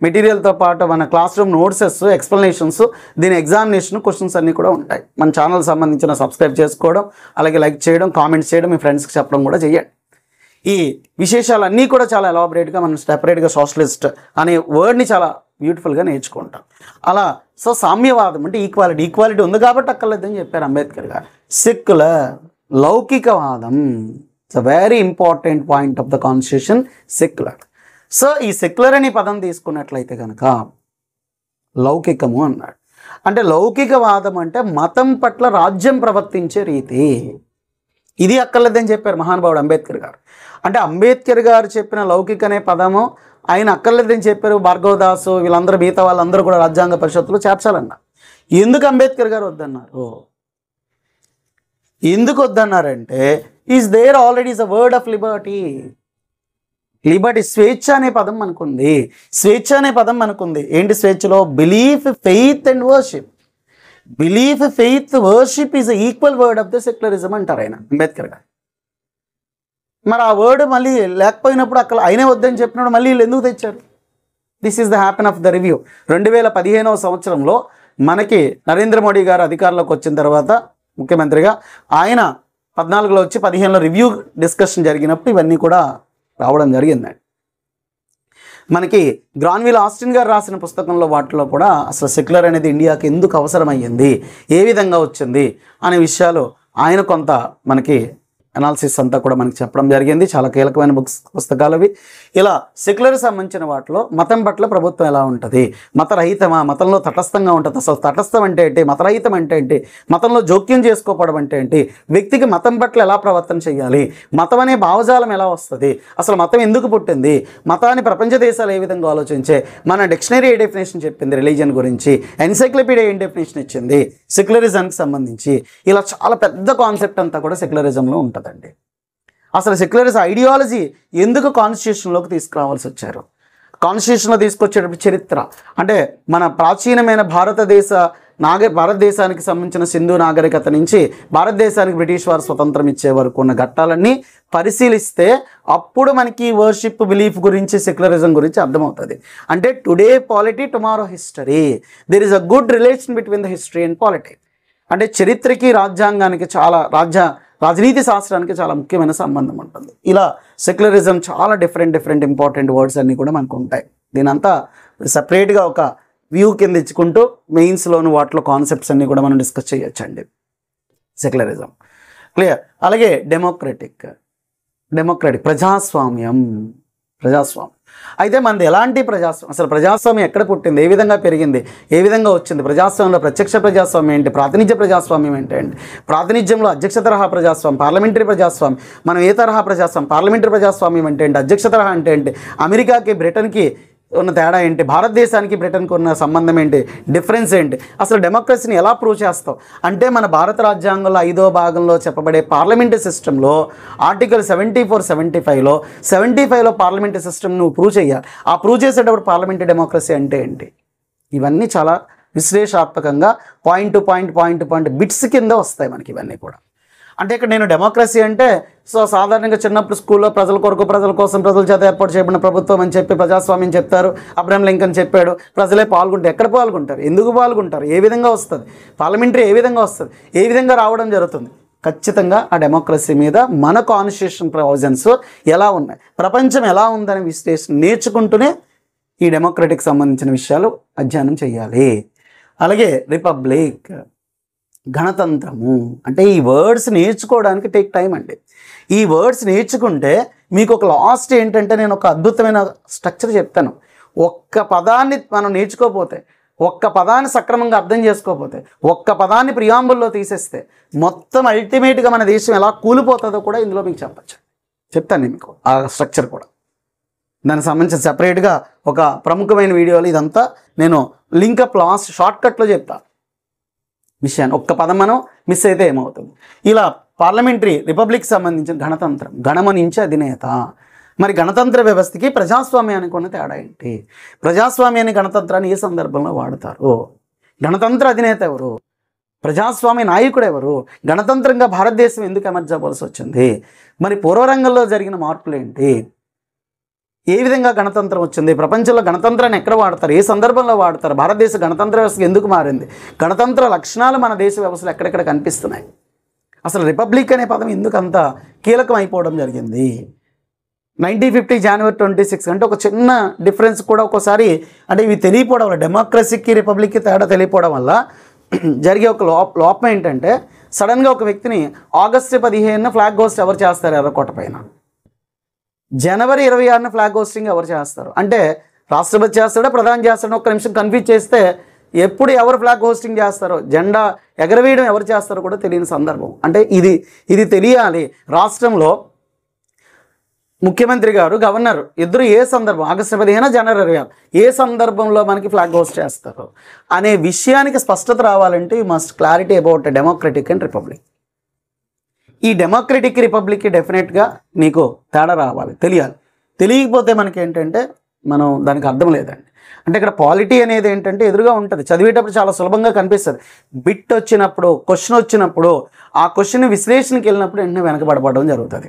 మెటీరియల్తో పాటు మన క్లాస్ రూమ్ నోట్సెస్, ఎక్స్ప్లెనేషన్స్, దీని ఎగ్జామినేషన్ క్వశ్చన్స్ అన్నీ కూడా ఉంటాయి. మన ఛానల్ సంబంధించిన సబ్స్క్రైబ్ చేసుకోవడం, అలాగే లైక్ చేయడం, కామెంట్స్ చేయడం, మీ ఫ్రెండ్స్కి చెప్పడం కూడా చేయండి. ఈ విశేషాలన్నీ కూడా చాలా ఎలాబరేట్గా మనం సెపరేట్గా సోషలిస్ట్ అనే వర్డ్ని చాలా బ్యూటిఫుల్గా నేర్చుకుంటాం. అలా సామ్యవాదం అంటే ఈక్వాలిటీ ఉంది కాబట్టి అక్కర్లేదని చెప్పారు అంబేద్కర్ గారు. సెక్యులర్ లౌకికవాదం, it's a very important point of the constitution, secular. So ఈ సెక్యులర్ అనే పదం తీసుకున్నట్లయితే కనుక లౌకికము అన్నాడు. అంటే లౌకికవాదం అంటే మతం పట్ల రాజ్యం ప్రవర్తించే రీతి, ఇది అక్కర్లేదని చెప్పారు మహానుభావుడు అంబేద్కర్ గారు. అంటే అంబేద్కర్ గారు చెప్పిన లౌకిక అనే పదము ఆయన అక్కర్లేదని చెప్పారు. భార్గవ దాసు వీళ్ళందరూ, మిగతా వాళ్ళందరూ కూడా రాజ్యాంగ పరిషత్తులో చేర్చాలన్నారు. ఎందుకు అంబేద్కర్ గారు వద్దన్నారు? ఎందుకు వద్దన్నారంటే is there already is a word of liberty. స్వేచ్ఛ అనే పదం మనకుంది. స్వేచ్ఛ అనే పదం మనకుంది. ఏంటి స్వేచ్ఛలో? Belief, faith and worship. Belief, faith, worship is equal word of the secularism అంటారు ఆయన అంబేద్కర్ గారు. మరి ఆ వర్డ్ మళ్ళీ లేకపోయినప్పుడు అక్కడ ఆయనే వద్దని చెప్పినప్పుడు మళ్ళీ వీళ్ళు ఎందుకు తెచ్చారు? This is the happen of the review. 2015వ సంవత్సరంలో మనకి నరేంద్ర మోడీ గారు అధికారంలోకి వచ్చిన తర్వాత ముఖ్యమంత్రిగా ఆయన 14లో వచ్చి 15లో రివ్యూ డిస్కషన్ జరిగినప్పుడు ఇవన్నీ కూడా రావడం జరిగిందండి. మనకి గ్రాన్విల్ ఆస్టిన్ గారు రాసిన పుస్తకంలో వాటిలో కూడా అసలు సెక్యులర్ అనేది ఇండియాకి ఎందుకు అవసరమయ్యింది, ఏ విధంగా వచ్చింది అనే విషయాలు ఆయన కొంత మనకి అనాలిసిస్ అంతా కూడా మనకి చెప్పడం జరిగింది. చాలా కీలకమైన పుస్తకాలు అవి. ఇలా సెక్యులర్ సంబంధించిన వాటిలో మతం పట్ల ప్రభుత్వం ఎలా ఉంటుంది, మతరహితమా, మతంలో తటస్థంగా ఉంటుంది, అసలు తటస్థం అంటే ఏంటి, మతరహితం అంటే ఏంటి, మతంలో జోక్యం చేసుకోవడం అంటే ఏంటి, వ్యక్తికి మతం పట్ల ఎలా ప్రవర్తన చేయాలి, మతం అనే భావజాలం ఎలా వస్తుంది, అసలు మతం ఎందుకు పుట్టింది, మతాన్ని ప్రపంచ దేశాలు ఏ విధంగా ఆలోచించే, మన డిక్షనరీ ఏ డెఫినేషన్ చెప్పింది రిలీజియన్ గురించి, ఎన్సైక్లోపీడియా ఏం డెఫినేషన్ ఇచ్చింది సెక్యులరిజంకి సంబంధించి, ఇలా చాలా పెద్ద కాన్సెప్ట్ అంతా కూడా సెక్యులరిజంలో ఉంటుంది. అసలు సెక్యులరిజం ఐడియాలజీ ఎందుకు కాన్స్టిట్యూషన్లోకి తీసుకురావాల్సి వచ్చారు, కాన్స్టిట్యూషన్లో తీసుకొచ్చేటప్పుడు చరిత్ర అంటే మన ప్రాచీనమైన భారతదేశానికి సంబంధించిన సింధు నాగరికత నుంచి భారతదేశానికి బ్రిటిష్ వారు స్వతంత్రం ఇచ్చే వరకు ఉన్న ఘట్టాలన్నీ పరిశీలిస్తే అప్పుడు మనకి వర్షిప్, బిలీఫ్ గురించి, సెక్యులరిజం గురించి అర్థమవుతుంది. అంటే today polity, tomorrow history, there is a good relation between the history and polity. అంటే చరిత్రకి రాజ్యాంగానికి చాలా రాజనీతి శాస్త్రానికి చాలా ముఖ్యమైన సంబంధం ఉంటుంది. ఇలా సెక్యులరిజం చాలా డిఫరెంట్ ఇంపార్టెంట్ వర్డ్స్ అన్నీ కూడా మనకు ఉంటాయి. దీనంతా సపరేట్గా ఒక వ్యూ కింద ఇచ్చుకుంటూ మెయిన్స్లోను వాటిలో కాన్సెప్ట్స్ అన్నీ కూడా మనం డిస్కస్ చేయొచ్చండి. Secularism clear. అలాగే డెమోక్రటిక్ ప్రజాస్వామ్యం. అయితే మనది ఎలాంటి ప్రజాస్వామ్యం, అసలు ప్రజాస్వామ్యం ఎక్కడ పుట్టింది, ఏ విధంగా పెరిగింది, ఏ విధంగా వచ్చింది, ప్రజాస్వామ్యంలో ప్రత్యక్ష ప్రజాస్వామ్యం ఏంటి, ప్రాతినిధ్య ప్రజాస్వామ్యం ఏంటండి, ప్రాతినిధ్యంలో అధ్యక్ష తరహా ప్రజాస్వామ్యం, పార్లమెంటరీ ప్రజాస్వామ్యం, మనం ఏ తరహా ప్రజాస్వామ్యం, పార్లమెంటరీ ప్రజాస్వామ్యం అంటే ఏంటి, అధ్యక్ష తరహా అంటే ఏంటి, అమెరికాకి బ్రిటన్కి ఉన్న తేడా ఏంటి, భారతదేశానికి బ్రిటన్కి ఉన్న సంబంధం ఏంటి, డిఫరెన్స్ ఏంటి, అసలు డెమోక్రసీని ఎలా ప్రూవ్ చేస్తాం అంటే మన భారత రాజ్యాంగంలో 5వ భాగంలో చెప్పబడే పార్లమెంటరీ సిస్టంలో ఆర్టికల్ 75లో పార్లమెంటరీ సిస్టమ్ నువ్వు ప్రూవ్ చేయాలి. ఆ ప్రూవ్ చేసేటప్పుడు పార్లమెంటరీ డెమోక్రసీ అంటే ఏంటి, ఇవన్నీ చాలా విశ్లేషణాత్మకంగా పాయింట్ టు పాయింట్ బిట్స్ కింద వస్తాయి మనకి ఇవన్నీ కూడా. అంటే ఇక్కడ నేను డెమోక్రసీ అంటే సాధారణంగా చిన్నప్పుడు స్కూల్లో ప్రజల కొరకు, ప్రజల కోసం, ప్రజల చేత ఏర్పాటు చేయబడిన ప్రభుత్వం అని చెప్పి ప్రజాస్వామ్యం చెప్తారు. అబ్రహం లింకన్ చెప్పాడు, ప్రజలే పాల్గొంటారు. ఎక్కడ పాల్గొంటారు, ఎందుకు పాల్గొంటారు, ఏ విధంగా వస్తుంది, పార్లమెంటరీ ఏ విధంగా వస్తుంది, ఏ విధంగా రావడం జరుగుతుంది. ఖచ్చితంగా ఆ డెమోక్రసీ మీద మన కాన్స్టిట్యూషన్ ప్రొవిజన్స్ ఎలా ఉన్నాయి, ప్రపంచం ఎలా ఉందనే విశ్లేషణ నేర్చుకుంటూనే ఈ డెమోక్రటిక్ సంబంధించిన విషయాలు అధ్యయనం చేయాలి. అలాగే రిపబ్లిక్, గణతంత్రము. అంటే ఈ వర్డ్స్ నేర్చుకోవడానికి టేక్ టైం అండి. ఈ వర్డ్స్ నేర్చుకుంటే మీకు ఒక లాస్ట్ ఏంటంటే, నేను ఒక అద్భుతమైన స్ట్రక్చర్ చెప్తాను. ఒక్క పదాన్ని మనం నేర్చుకోకపోతే, ఒక్క పదాన్ని సక్రమంగా అర్థం చేసుకోకపోతే, ఒక్క పదాన్ని ప్రియాంబుల్లో తీసేస్తే మొత్తం అల్టిమేట్గా మన దేశం ఎలా కూలిపోతుందో కూడా ఇందులో మీకు చెప్తాను నేను మీకు ఆ స్ట్రక్చర్ కూడా. దానికి సంబంధించిన సెపరేట్గా ఒక ప్రముఖమైన వీడియోలో ఇదంతా నేను లింకప్ లాస్ట్ షార్ట్కట్లో చెప్తాను విషయాన్ని. ఒక్క పదం మనం మిస్ అయితే ఏమవుతుంది. ఇలా పార్లమెంటరీ రిపబ్లిక్ సంబంధించిన గణతంత్రం, గణమనించే అధినేత. మరి గణతంత్ర వ్యవస్థకి ప్రజాస్వామ్యానికి ఉన్న తేడా ఏంటి, ప్రజాస్వామ్యాన్ని గణతంత్రాన్ని ఏ సందర్భంలో వాడతారు, గణతంత్ర అధినేత ఎవరు, ప్రజాస్వామ్య నాయకుడు ఎవరు, గణతంత్రంగా భారతదేశం ఎందుకు అమర్చవలసి వచ్చింది, మరి పూర్వరంగంలో జరిగిన మార్పులు ఏంటి, ఏ విధంగా గణతంత్రం వచ్చింది, ప్రపంచంలో గణతంత్రాన్ని ఎక్కడ వాడతారు, ఏ సందర్భంలో వాడతారు, భారతదేశ గణతంత్ర వ్యవస్థ ఎందుకు మారింది, గణతంత్ర లక్షణాలు మన దేశ వ్యవస్థలో ఎక్కడెక్కడ కనిపిస్తున్నాయి, అసలు రిపబ్లిక్ అనే పదం ఎందుకు అంత కీలకం అయిపోవడం జరిగింది. 1950 జనవరి 26 అంటే ఒక చిన్న డిఫరెన్స్ కూడా ఒక్కోసారి అంటే ఇవి తెలియపోవడం వల్ల, డెమోక్రసీకి రిపబ్లిక్కి తేడా తెలియపోవడం వల్ల జరిగే ఒక లోపం ఏంటంటే, సడన్గా ఒక వ్యక్తిని ఆగస్టు 15 ఫ్లాగ్ హోస్ట్ ఎవరు చేస్తారు ఎర్రకోట పైన, జనవరి 26 ఫ్లాగ్ హోస్టింగ్ ఎవరు చేస్తారు అంటే రాష్ట్రపతి చేస్తాడో ప్రధాని చేస్తాడో ఒక్క నిమిషం కన్ఫ్యూజ్ చేస్తే ఎప్పుడు ఎవరు ఫ్లాగ్ హోస్టింగ్ చేస్తారో, జెండా ఎగరవేయడం ఎవరు చేస్తారో కూడా తెలియని సందర్భం. అంటే ఇది తెలియాలి. రాష్ట్రంలో ముఖ్యమంత్రి గారు, గవర్నర్ ఇద్దరు ఏ సందర్భం, ఆగస్టు 15 జనవరి 26 ఏ సందర్భంలో మనకి ఫ్లాగ్ హోస్ట్ చేస్తారు అనే విషయానికి స్పష్టత రావాలంటే you must clarity about democratic and republic. ఈ డెమోక్రటిక్ రిపబ్లిక్కి డెఫినెట్గా నీకు తేడా రావాలి, తెలియాలి. తెలియకపోతే మనకి ఏంటంటే మనం దానికి అర్థం లేదండి. అంటే ఇక్కడ పాలిటీ అనేది ఏంటంటే ఎదురుగా ఉంటుంది, చదివేటప్పుడు చాలా సులభంగా కనిపిస్తుంది. బిట్ వచ్చినప్పుడు, క్వశ్చన్ వచ్చినప్పుడు, ఆ క్వశ్చన్ విశ్లేషణకి వెళ్ళినప్పుడు వెంటనే వెనకబడపడడం జరుగుతుంది.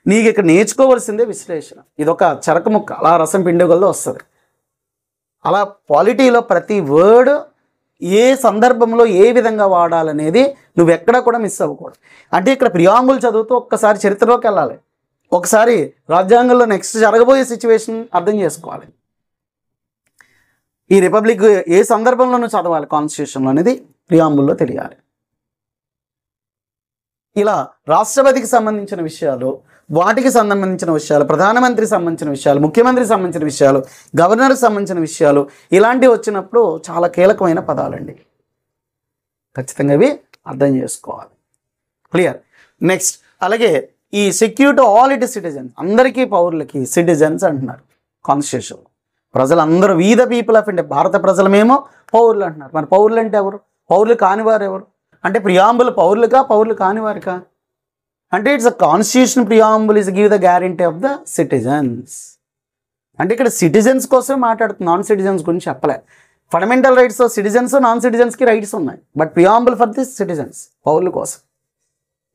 నీకు ఇక్కడ నేర్చుకోవాల్సిందే విశ్లేషణ. ఇదొక చెరక ముక్క అలా రసం పిండుగల్లో వస్తుంది. అలా పాలిటీలో ప్రతి వర్డ్ ఏ సందర్భంలో ఏ విధంగా వాడాలనేది నువ్వు ఎక్కడా కూడా మిస్ అవ్వకూడదు. అంటే ఇక్కడ ప్రియాంబుల్ చదువుతూ ఒక్కసారి చరిత్రలోకి వెళ్ళాలి, ఒకసారి రాజ్యాంగంలో నెక్స్ట్ జరగబోయే సిచ్యువేషన్ అర్థం చేసుకోవాలి. ఈ రిపబ్లిక్ ఏ సందర్భంలో నువ్వు చదవాలి కాన్స్టిట్యూషన్లో అనేది ప్రియాంబుల్లో తెలియాలి. ఇలా రాష్ట్రపతికి సంబంధించిన విషయాలు, వాటికి సంబంధించిన విషయాలు, ప్రధానమంత్రికి సంబంధించిన విషయాలు, ముఖ్యమంత్రికి సంబంధించిన విషయాలు, గవర్నర్కి సంబంధించిన విషయాలు ఇలాంటివి వచ్చినప్పుడు చాలా కీలకమైన పదాలండి. ఖచ్చితంగా ఇవి అర్థం చేసుకోవాలి. క్లియర్. నెక్స్ట్ అలాగే ఈ సెక్యూరిటీ ఆల్ ఇట్ సిటిజన్స్, అందరికీ పౌరులకి సిటిజన్స్ అంటున్నారు కాన్స్టిట్యూషన్. ప్రజలందరూ we the people of India, భారత ప్రజలమేమో పౌరులు అంటున్నారు. మరి పౌరులు అంటే ఎవరు, పౌరులు కానివారు ఎవరు అంటే ప్రియాంబుల్ పౌరులుగా, పౌరులు కానివారికా అంటే it's a constitution preamble is give the guarantee of the citizens. అంటే ఇక్కడ సిటిజన్స్ కోసమే మాట్లాడుతుంది, నాన్ సిటిజన్స్ గురించి చెప్పలే. ఫండమెంటల్ రైట్స్ సిటిజన్స్, నాన్ సిటిజన్స్కి రైట్స్ ఉన్నాయి, but preamble for the citizens, పౌరుల కోసం.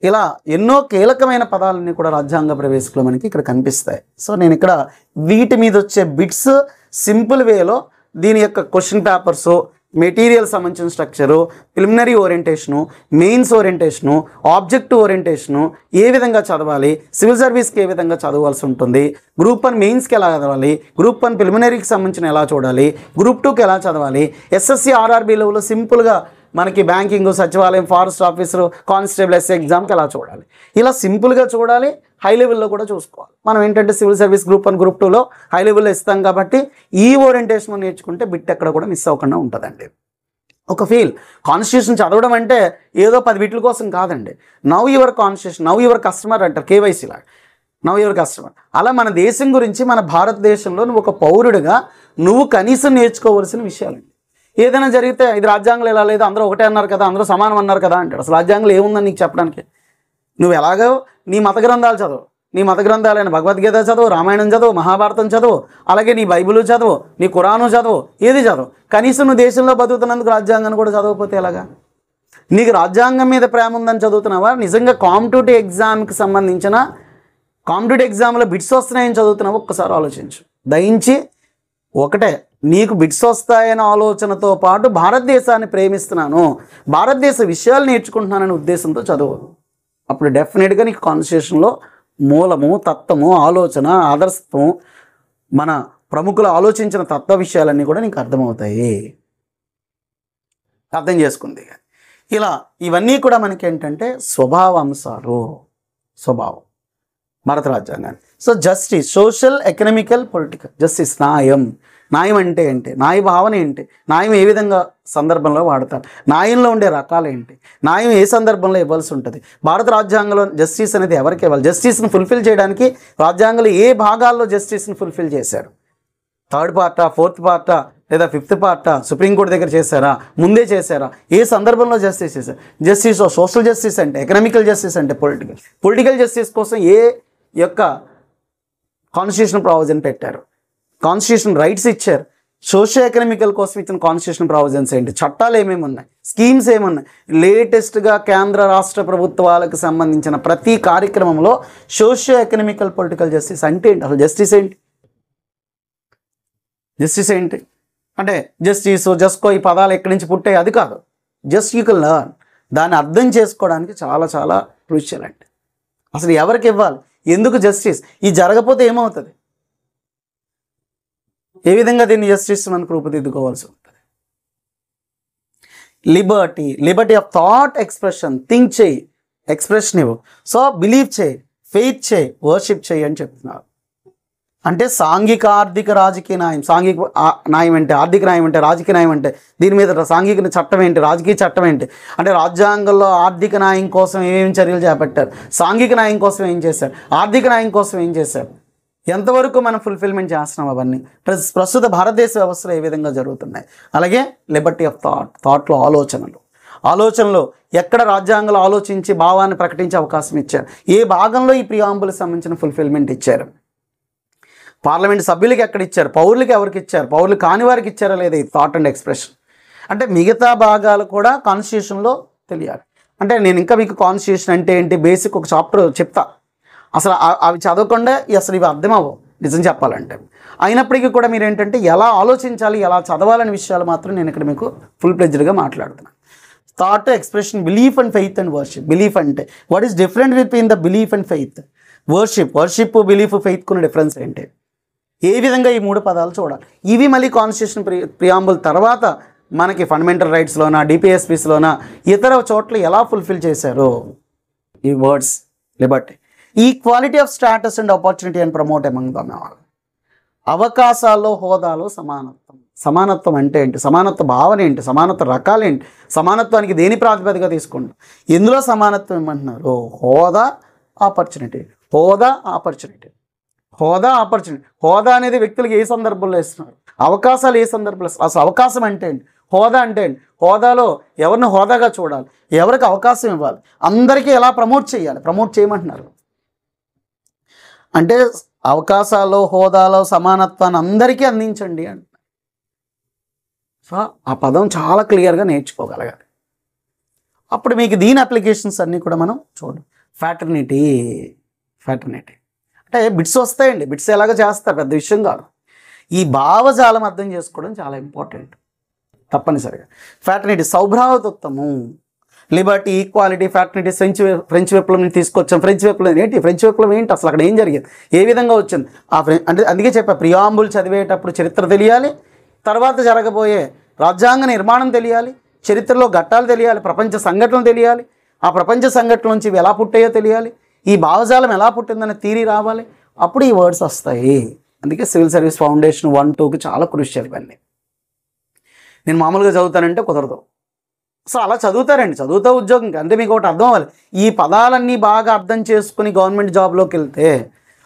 ఇలా ఎన్నో కీలకమైన పదాలన్నీ కూడా రాజ్యాంగ ప్రవేశంలో మనకి ఇక్కడ కనిపిస్తాయి. సో నేను ఇక్కడ వీటి మీద వచ్చే బిట్స్ సింపుల్ వేలో దీని యొక్క క్వశ్చన్ పేపర్స్ మెటీరియల్ సంబంధించిన structure, preliminary orientation, mains orientation, objective orientation ఏ విధంగా చదవాలి, సివిల్ సర్వీస్కి ఏ విధంగా చదవాల్సి ఉంటుంది, గ్రూప్ 1 మెయిన్స్కి ఎలా చదవాలి, గ్రూప్ 1 ప్రిలిమినరీకి సంబంధించిన ఎలా చూడాలి, గ్రూప్ 2కి ఎలా చదవాలి, ఎస్ఎస్సి ఆర్ఆర్బీ లెవెల్లో సింపుల్గా మనకి బ్యాంకింగ్, సచివాలయం, ఫారెస్ట్ ఆఫీసర్, కానిస్టేబుల్ ఎస్ఐ ఎగ్జామ్కి ఎలా చూడాలి, ఇలా సింపుల్గా చూడాలి. హై లెవెల్లో కూడా చూసుకోవాలి. మనం ఏంటంటే సివిల్ సర్వీస్ గ్రూప్ 1 గ్రూప్ 2లో హై లెవెల్లో ఇస్తాం కాబట్టి ఈ ఓరియంటేషన్ నేర్చుకుంటే బిట్ ఎక్కడ కూడా మిస్ అవ్వకుండా ఉంటుందండి. ఒక ఫీల్ కాన్స్టిట్యూషన్ చదవడం అంటే ఏదో 10 బిట్ల కోసం కాదండి. Now your constitution, now your customer అంటారు కేవైసీ లాగా, నవ్ యువర్ కస్టమర్. అలా మన దేశం గురించి, మన భారతదేశంలో నువ్వు ఒక పౌరుడిగా నువ్వు కనీసం నేర్చుకోవాల్సిన విషయాలండి. ఏదైనా జరిగితే ఇది రాజ్యాంగంలో ఎలా లేదు, అందరూ ఒకటే అన్నారు కదా, అందరూ సమానం అన్నారు కదా అంటాడు. అసలు రాజ్యాంగంలో ఏముందని నీకు చెప్పడానికి? నువ్వు ఎలాగో నీ మత గ్రంథాలు చదువు, నీ మత గ్రంథాలైన భగవద్గీత చదువు, రామాయణం చదువు, మహాభారతం చదువు, అలాగే నీ బైబిల్ చదువు, నీ ఖురాను చదువు, ఏది చదువు. కనీసం నువ్వు దేశంలో బతుకుతున్నందుకు రాజ్యాంగాన్ని కూడా చదవకపోతే ఎలాగా? నీకు రాజ్యాంగం మీద ప్రేమ ఉందని చదువుతున్నావా, నిజంగా కాంపిటేటివ్ ఎగ్జామ్కి సంబంధించిన కాంపిటేటివ్ ఎగ్జామ్లో బిట్స్ వస్తున్నాయని చదువుతున్నావా? ఒక్కసారి ఆలోచించు. దయించి ఒకటే, నీకు బిట్స్ వస్తాయనే ఆలోచనతో పాటు భారతదేశాన్ని ప్రేమిస్తున్నాను, భారతదేశ విషయాలు నేర్చుకుంటున్నాననే ఉద్దేశంతో చదువు. అప్పుడు డెఫినెట్గా నీకు కాన్స్టిట్యూషన్లో మూలము, తత్వము, ఆలోచన, ఆదర్శత్వం, మన ప్రముఖులు ఆలోచించిన తత్వ విషయాలన్నీ కూడా నీకు అర్థమవుతాయి. అర్థం చేసుకుంది. ఇలా ఇవన్నీ కూడా మనకి ఏంటంటే స్వభావాంశాలు, స్వభావం భారత రాజ్యాంగాన్ని. So justice, social, economical, political. Justice న్యాయం. న్యాయం అంటే ఏంటి, న్యాయ భావన ఏంటి, న్యాయం ఏ విధంగా సందర్భంలో వాడతారు, న్యాయంలో ఉండే రకాలు ఏంటి, న్యాయం ఏ సందర్భంలో ఇవ్వాల్సి ఉంటుంది, భారత రాజ్యాంగంలో జస్టిస్ అనేది ఎవరికి ఇవ్వాలి, జస్టిస్ని ఫుల్ఫిల్ చేయడానికి రాజ్యాంగంలో ఏ భాగాల్లో జస్టిస్ని ఫుల్ఫిల్ చేశారు, 3rd పార్టా, 4th పార్టా లేదా 5th పార్టా, సుప్రీంకోర్టు దగ్గర చేశారా, ముందే చేశారా, ఏ సందర్భంలో జస్టిస్ చేశారు. జస్టిస్ సోషల్ జస్టిస్ అంటే, ఎకనామికల్ జస్టిస్ అంటే, పొలిటికల్ జస్టిస్ కోసం ఏ యొక్క కాన్స్టిట్యూషన్ ప్రావిజన్ పెట్టారు, కాన్స్టిట్యూషన్ రైట్స్ ఇచ్చారు, సోషియో ఎకనామికల్ కోసం ఇచ్చిన కాన్స్టిట్యూషన్ ప్రావిజన్స్ ఏంటి, చట్టాలు ఏమేమి ఉన్నాయి, స్కీమ్స్ ఏమున్నాయి. లేటెస్ట్గా కేంద్ర రాష్ట్ర ప్రభుత్వాలకు సంబంధించిన ప్రతి కార్యక్రమంలో సోషియో ఎకనామికల్, పొలిటికల్ జస్టిస్ అంటే ఏంటి, అసలు జస్టిస్ ఏంటి, జస్టిస్ ఏంటి అంటే జస్టిస్, జస్కో ఈ పదాలు ఎక్కడి నుంచి పుట్టాయి అది కాదు. Just you can learn. దాన్ని అర్థం చేసుకోవడానికి చాలా చాలా క్రూషియల్ అండి. అసలు ఎవరికి ఇవ్వాలి, ఎందుకు జస్టిస్, ఇది జరగకపోతే ఏమవుతుంది, ఏ విధంగా దీన్ని జస్టిస్ మనకు రూపుదిద్దుకోవాల్సి ఉంటుంది. Liberty, Liberty of thought expression. Think చేయి, ఎక్స్ప్రెషన్ ఇవ్వు. సో బిలీవ్ చేయి, ఫెయిత్ చేయి, వర్షిప్ చేయి అని చెప్తున్నారు. అంటే సాంఘిక, ఆర్థిక, రాజకీయ న్యాయం. సాంఘిక న్యాయం అంటే, ఆర్థిక న్యాయం అంటే, రాజకీయ న్యాయం అంటే, దీని మీద సాంఘిక చట్టం ఏంటి, రాజకీయ చట్టం ఏంటి, అంటే రాజ్యాంగంలో ఆర్థిక న్యాయం కోసం ఏమేమి చర్యలు చేపట్టారు, సాంఘిక న్యాయం కోసం ఏం చేశారు, ఆర్థిక న్యాయం కోసం ఏం చేశారు, ఎంతవరకు మనం ఫుల్ఫిల్మెంట్ చేస్తున్నాం, అవన్నీ ప్రస్తుత భారతదేశ వ్యవస్థలో ఏ విధంగా జరుగుతున్నాయి. అలాగే లిబర్టీ ఆఫ్ థాట్, థాట్లో ఆలోచనలు ఎక్కడ రాజ్యాంగంలో ఆలోచించి భావాన్ని ప్రకటించే అవకాశం ఇచ్చారు, ఏ భాగంలో ఈ ప్రియాంబుల్కి సంబంధించిన ఫుల్ఫిల్మెంట్ ఇచ్చారు, పార్లమెంట్ సభ్యులకి ఎక్కడ ఇచ్చారు, పౌరులకి ఎవరికి ఇచ్చారు, పౌరులు కాని వారికి ఇచ్చారా లేదా, ఈ థాట్ అండ్ ఎక్స్ప్రెషన్. అంటే మిగతా భాగాలు కూడా కాన్స్టిట్యూషన్లో తెలియాలి. అంటే నేను ఇంకా మీకు కాన్స్టిట్యూషన్ అంటే ఏంటి బేసిక్ ఒక చాప్టర్ చెప్తా, అసలు అవి చదవకుండా అసలు ఇవి అర్థం అవ్వవు నిజం చెప్పాలంటే. అయినప్పటికీ కూడా మీరు ఏంటంటే ఎలా ఆలోచించాలి, ఎలా చదవాలనే విషయాలు మాత్రం నేను ఇక్కడ మీకు ఫుల్ ప్లెడ్జ్డ్గా మాట్లాడుతున్నాను. Thought, expression, belief and faith and worship. Belief అంటే what is different between the belief and faith. Worship, belief, ఫెయిత్కున్న డిఫరెన్స్ ఏంటి, ఏ విధంగా ఈ 3 పదాలు చూడాలి. ఇవి మళ్ళీ కాన్స్టిట్యూషన్ ప్రియాంబుల్ తర్వాత మనకి ఫండమెంటల్ రైట్స్లోనా, డిపిఎస్పిస్లోనా, ఇతర చోట్ల ఎలా ఫుల్ఫిల్ చేశారు ఈ words. Liberty, equality of status and opportunity and promote among them all. అవకాశాల్లో, హోదాలో సమానత్వం. సమానత్వం అంటే ఏంటి, సమానత్వ భావన ఏంటి, సమానత్వ రకాలు ఏంటి, సమానత్వానికి దేని ప్రాతిపదికగా తీసుకుంటాం, ఎందులో సమానత్వం ఏమంటున్నారు, హోదా, ఆపర్చునిటీ. హోదా అనేది వ్యక్తులకు ఏ సందర్భంలో ఇస్తున్నారు, అవకాశాలు ఏ సందర్భంలో, అసలు అవకాశం అంటే ఏంటి, హోదా అంటే ఏంటి, హోదాలో ఎవరిని హోదాగా చూడాలి, ఎవరికి అవకాశం ఇవ్వాలి, అందరికీ ఎలా ప్రమోట్ చేయమంటున్నారు. అంటే అవకాశాలు, హోదాలో సమానత్వాన్ని అందరికీ అందించండి అంట. సో ఆ పదం చాలా క్లియర్గా నేర్చుకోగలగాలి. అప్పుడు మీకు దీని అప్లికేషన్స్ అన్నీ కూడా మనం చూడండి. ఫ్యాటర్నిటీ అంటే బిట్స్ వస్తాయండి, బిట్స్ ఎలాగో చేస్తారు, పెద్ద విషయం కాదు. ఈ భావజాలం అర్థం చేసుకోవడం చాలా ఇంపార్టెంట్. తప్పనిసరిగా. ఫ్రాటర్నిటీ సౌభ్రాతృత్వము, లిబర్టీ, ఈక్వాలిటీ, ఫ్రాటర్నిటీ. ఫ్రెంచ్ విప్లవం తీసుకొచ్చాం. ఫ్రెంచ్ విప్లవం ఏంటి? ఫ్రెంచ్ విప్లవం ఏంటి అసలు? అక్కడ ఏం జరిగింది? ఏ విధంగా వచ్చింది? అంటే అందుకే చెప్పా, ప్రియాంబుల్ చదివేటప్పుడు చరిత్ర తెలియాలి, తర్వాత జరగబోయే రాజ్యాంగ నిర్మాణం తెలియాలి, చరిత్రలో ఘట్టాలు తెలియాలి, ప్రపంచ సంఘటనలు తెలియాలి, ఆ ప్రపంచ సంఘటనల నుంచి ఇవి ఎలా పుట్టాయో తెలియాలి, ఈ భావజాలం ఎలా పుట్టిందనే థియరీ రావాలి, అప్పుడు ఈ వర్డ్స్ వస్తాయి. అందుకే సివిల్ సర్వీస్ ఫౌండేషన్ 1, 2కి చాలా క్రూషియల్ ఇవన్నీ. నేను మామూలుగా చదువుతానంటే కుదరదు. సో అలా చదువుతారండి, చదువుతా ఉద్యోగం. అంటే మీకు ఒకటి అర్థం అవ్వాలి, ఈ పదాలన్నీ బాగా అర్థం చేసుకుని గవర్నమెంట్ జాబ్లోకి వెళ్తే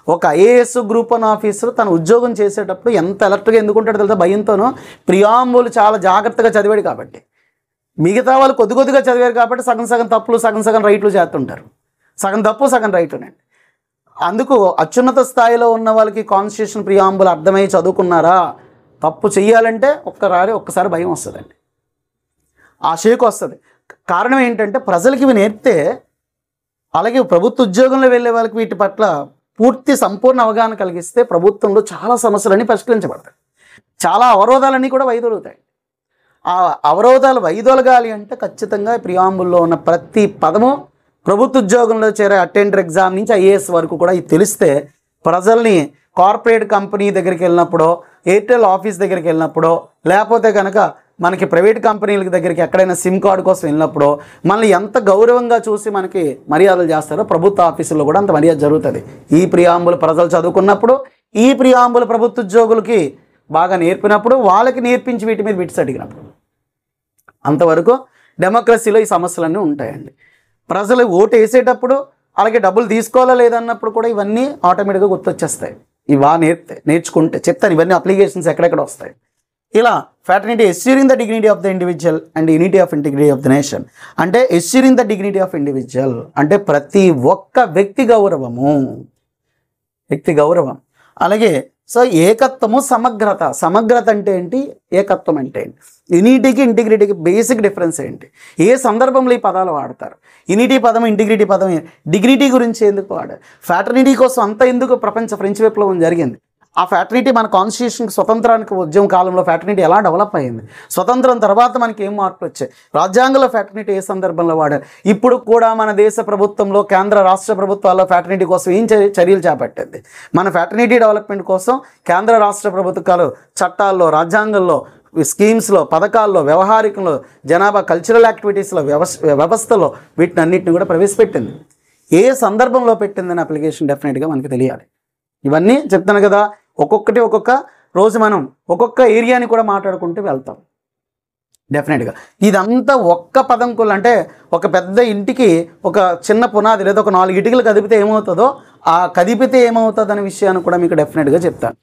ఒక ఐఏఎస్ గ్రూప్ 1 ఆఫీసర్ తన ఉద్యోగం చేసేటప్పుడు ఎంత అలర్ట్గా ఎందుకుంటాడో తెలుసా? భయంతోనూ. ప్రియాంబుల్ చాలా జాగ్రత్తగా చదివాడు కాబట్టి. మిగతా వాళ్ళు కొద్దిగా చదివారు కాబట్టి సగం తప్పులు సగం రైట్లు చేస్తుంటారు. సగం తప్పు సగం రైట్లునండి. అందుకు అత్యున్నత స్థాయిలో ఉన్న వాళ్ళకి కాన్స్టిట్యూషన్ ప్రియాంబుల్ అర్థమై చదువుకున్నారా, తప్పు చెయ్యాలంటే ఒక్కసారి భయం వస్తుందండి, ఆ షేక్ వస్తుంది. కారణం ఏంటంటే ప్రజలకి ఇవి నేర్పితే, అలాగే ప్రభుత్వ ఉద్యోగంలో వెళ్ళే వాళ్ళకి వీటి పట్ల పూర్తి సంపూర్ణ అవగాహన కలిగిస్తే ప్రభుత్వంలో చాలా సమస్యలన్నీ పరిష్కరించబడతాయి, చాలా అవరోధాలన్నీ కూడా వైదొలుగుతాయి. ఆ అవరోధాలు వైదొలగాలి అంటే ఖచ్చితంగా ప్రియాంబుల్లో ఉన్న ప్రతి పదము ప్రభుత్వ ఉద్యోగంలో చేరే అటెండర్ ఎగ్జామ్ నుంచి ఐఏఎస్ వరకు కూడా ఇది తెలిస్తే ప్రజల్ని కార్పొరేట్ కంపెనీ దగ్గరికి వెళ్ళినప్పుడో, ఎయిర్టెల్ ఆఫీస్ దగ్గరికి వెళ్ళినప్పుడో, లేకపోతే కనుక మనకి ప్రైవేట్ కంపెనీల దగ్గరికి ఎక్కడైనా సిమ్ కార్డు కోసం వెళ్ళినప్పుడో మనల్ని ఎంత గౌరవంగా చూసి మనకి మర్యాదలు చేస్తారో ప్రభుత్వ ఆఫీసుల్లో కూడా అంత మర్యాద జరుగుతుంది. ఈ ప్రియాంబుల్ ప్రజలు చదువుకున్నప్పుడు, ఈ ప్రియాంబుల్ ప్రభుత్వ ఉద్యోగులకి బాగా నేర్పినప్పుడు, వాళ్ళకి నేర్పించి వీటి మీద బిట్స్ అడిగినప్పుడు, అంతవరకు డెమోక్రసీలో ఈ సమస్యలన్నీ ఉంటాయండి. ప్రజలు ఓటు వేసేటప్పుడు అలాగే డబ్బులు తీసుకోవాలా లేదన్నప్పుడు కూడా ఇవన్నీ ఆటోమేటిక్గా గుర్తొచ్చేస్తాయి. ఇవా నేర్చుకుంటే చెప్తాను, ఇవన్నీ అప్లికేషన్స్ ఎక్కడెక్కడ వస్తాయి. ఇలా fraternity assuring the dignity of the individual and unity of integrity of the nation. అంటే assuring the dignity of individual అంటే ప్రతి ఒక్క వ్యక్తి గౌరవము, అలాగే సో ఏకత్వము, సమగ్రత అంటే ఏంటి, ఏకత్వం అంటే ఏంటి, యూనిటీకి ఇంటిగ్రిటీకి బేసిక్ డిఫరెన్స్ ఏంటి, ఏ సందర్భంలో ఈ పదాలు వాడతారు, యూనిటీ పదం ఇంటిగ్రిటీ పదం, డిగ్నిటీ గురించి ఎందుకు వాడారు, ఫ్రాటర్నిటీ కోసం అంత ఎందుకు ఫ్రెంచ్ విప్లవం జరిగింది, ఆ ఫ్రాటర్నిటీ మన కాన్స్టిట్యూషన్కి స్వతంత్రానికి ఉద్యమ కాలంలో ఫ్రాటర్నిటీ ఎలా డెవలప్ అయ్యింది, స్వతంత్రం తర్వాత మనకి ఏం మార్పులు వచ్చాయి, రాజ్యాంగంలో ఫ్రాటర్నిటీ ఏ సందర్భంలో వాడారు, ఇప్పుడు కూడా మన దేశ ప్రభుత్వంలో కేంద్ర రాష్ట్ర ప్రభుత్వాల్లో ఫ్రాటర్నిటీ కోసం ఏం చర్యలు చేపట్టింది, మన ఫ్రాటర్నిటీ డెవలప్మెంట్ కోసం కేంద్ర రాష్ట్ర ప్రభుత్వాలు చట్టాల్లో, రాజ్యాంగంలో, స్కీమ్స్లో, పథకాల్లో, వ్యవహారికంలో, జనాభా కల్చరల్ యాక్టివిటీస్లో, వ్యవస్థలో వీటినన్నింటిని కూడా ప్రవేశపెట్టింది. ఏ సందర్భంలో పెట్టిందని అప్లికేషన్ డెఫినెట్గా మనకి తెలియాలి. ఇవన్నీ చెప్తాను కదా, ఒక్కొక్క రోజు మనం ఒక్కొక్క ఏరియాని కూడా మాట్లాడుకుంటూ వెళ్తాం డెఫినెట్గా. ఇదంతా ఒక్క పదం అంటే ఒక పెద్ద ఇంటికి ఒక చిన్న పునాది లేదా ఒక 4 ఇటుకలు కదిపితే ఏమవుతుందో, ఆ కదిపితే ఏమవుతుంది అనే విషయాన్ని కూడా మీకు డెఫినెట్గా చెప్తాను.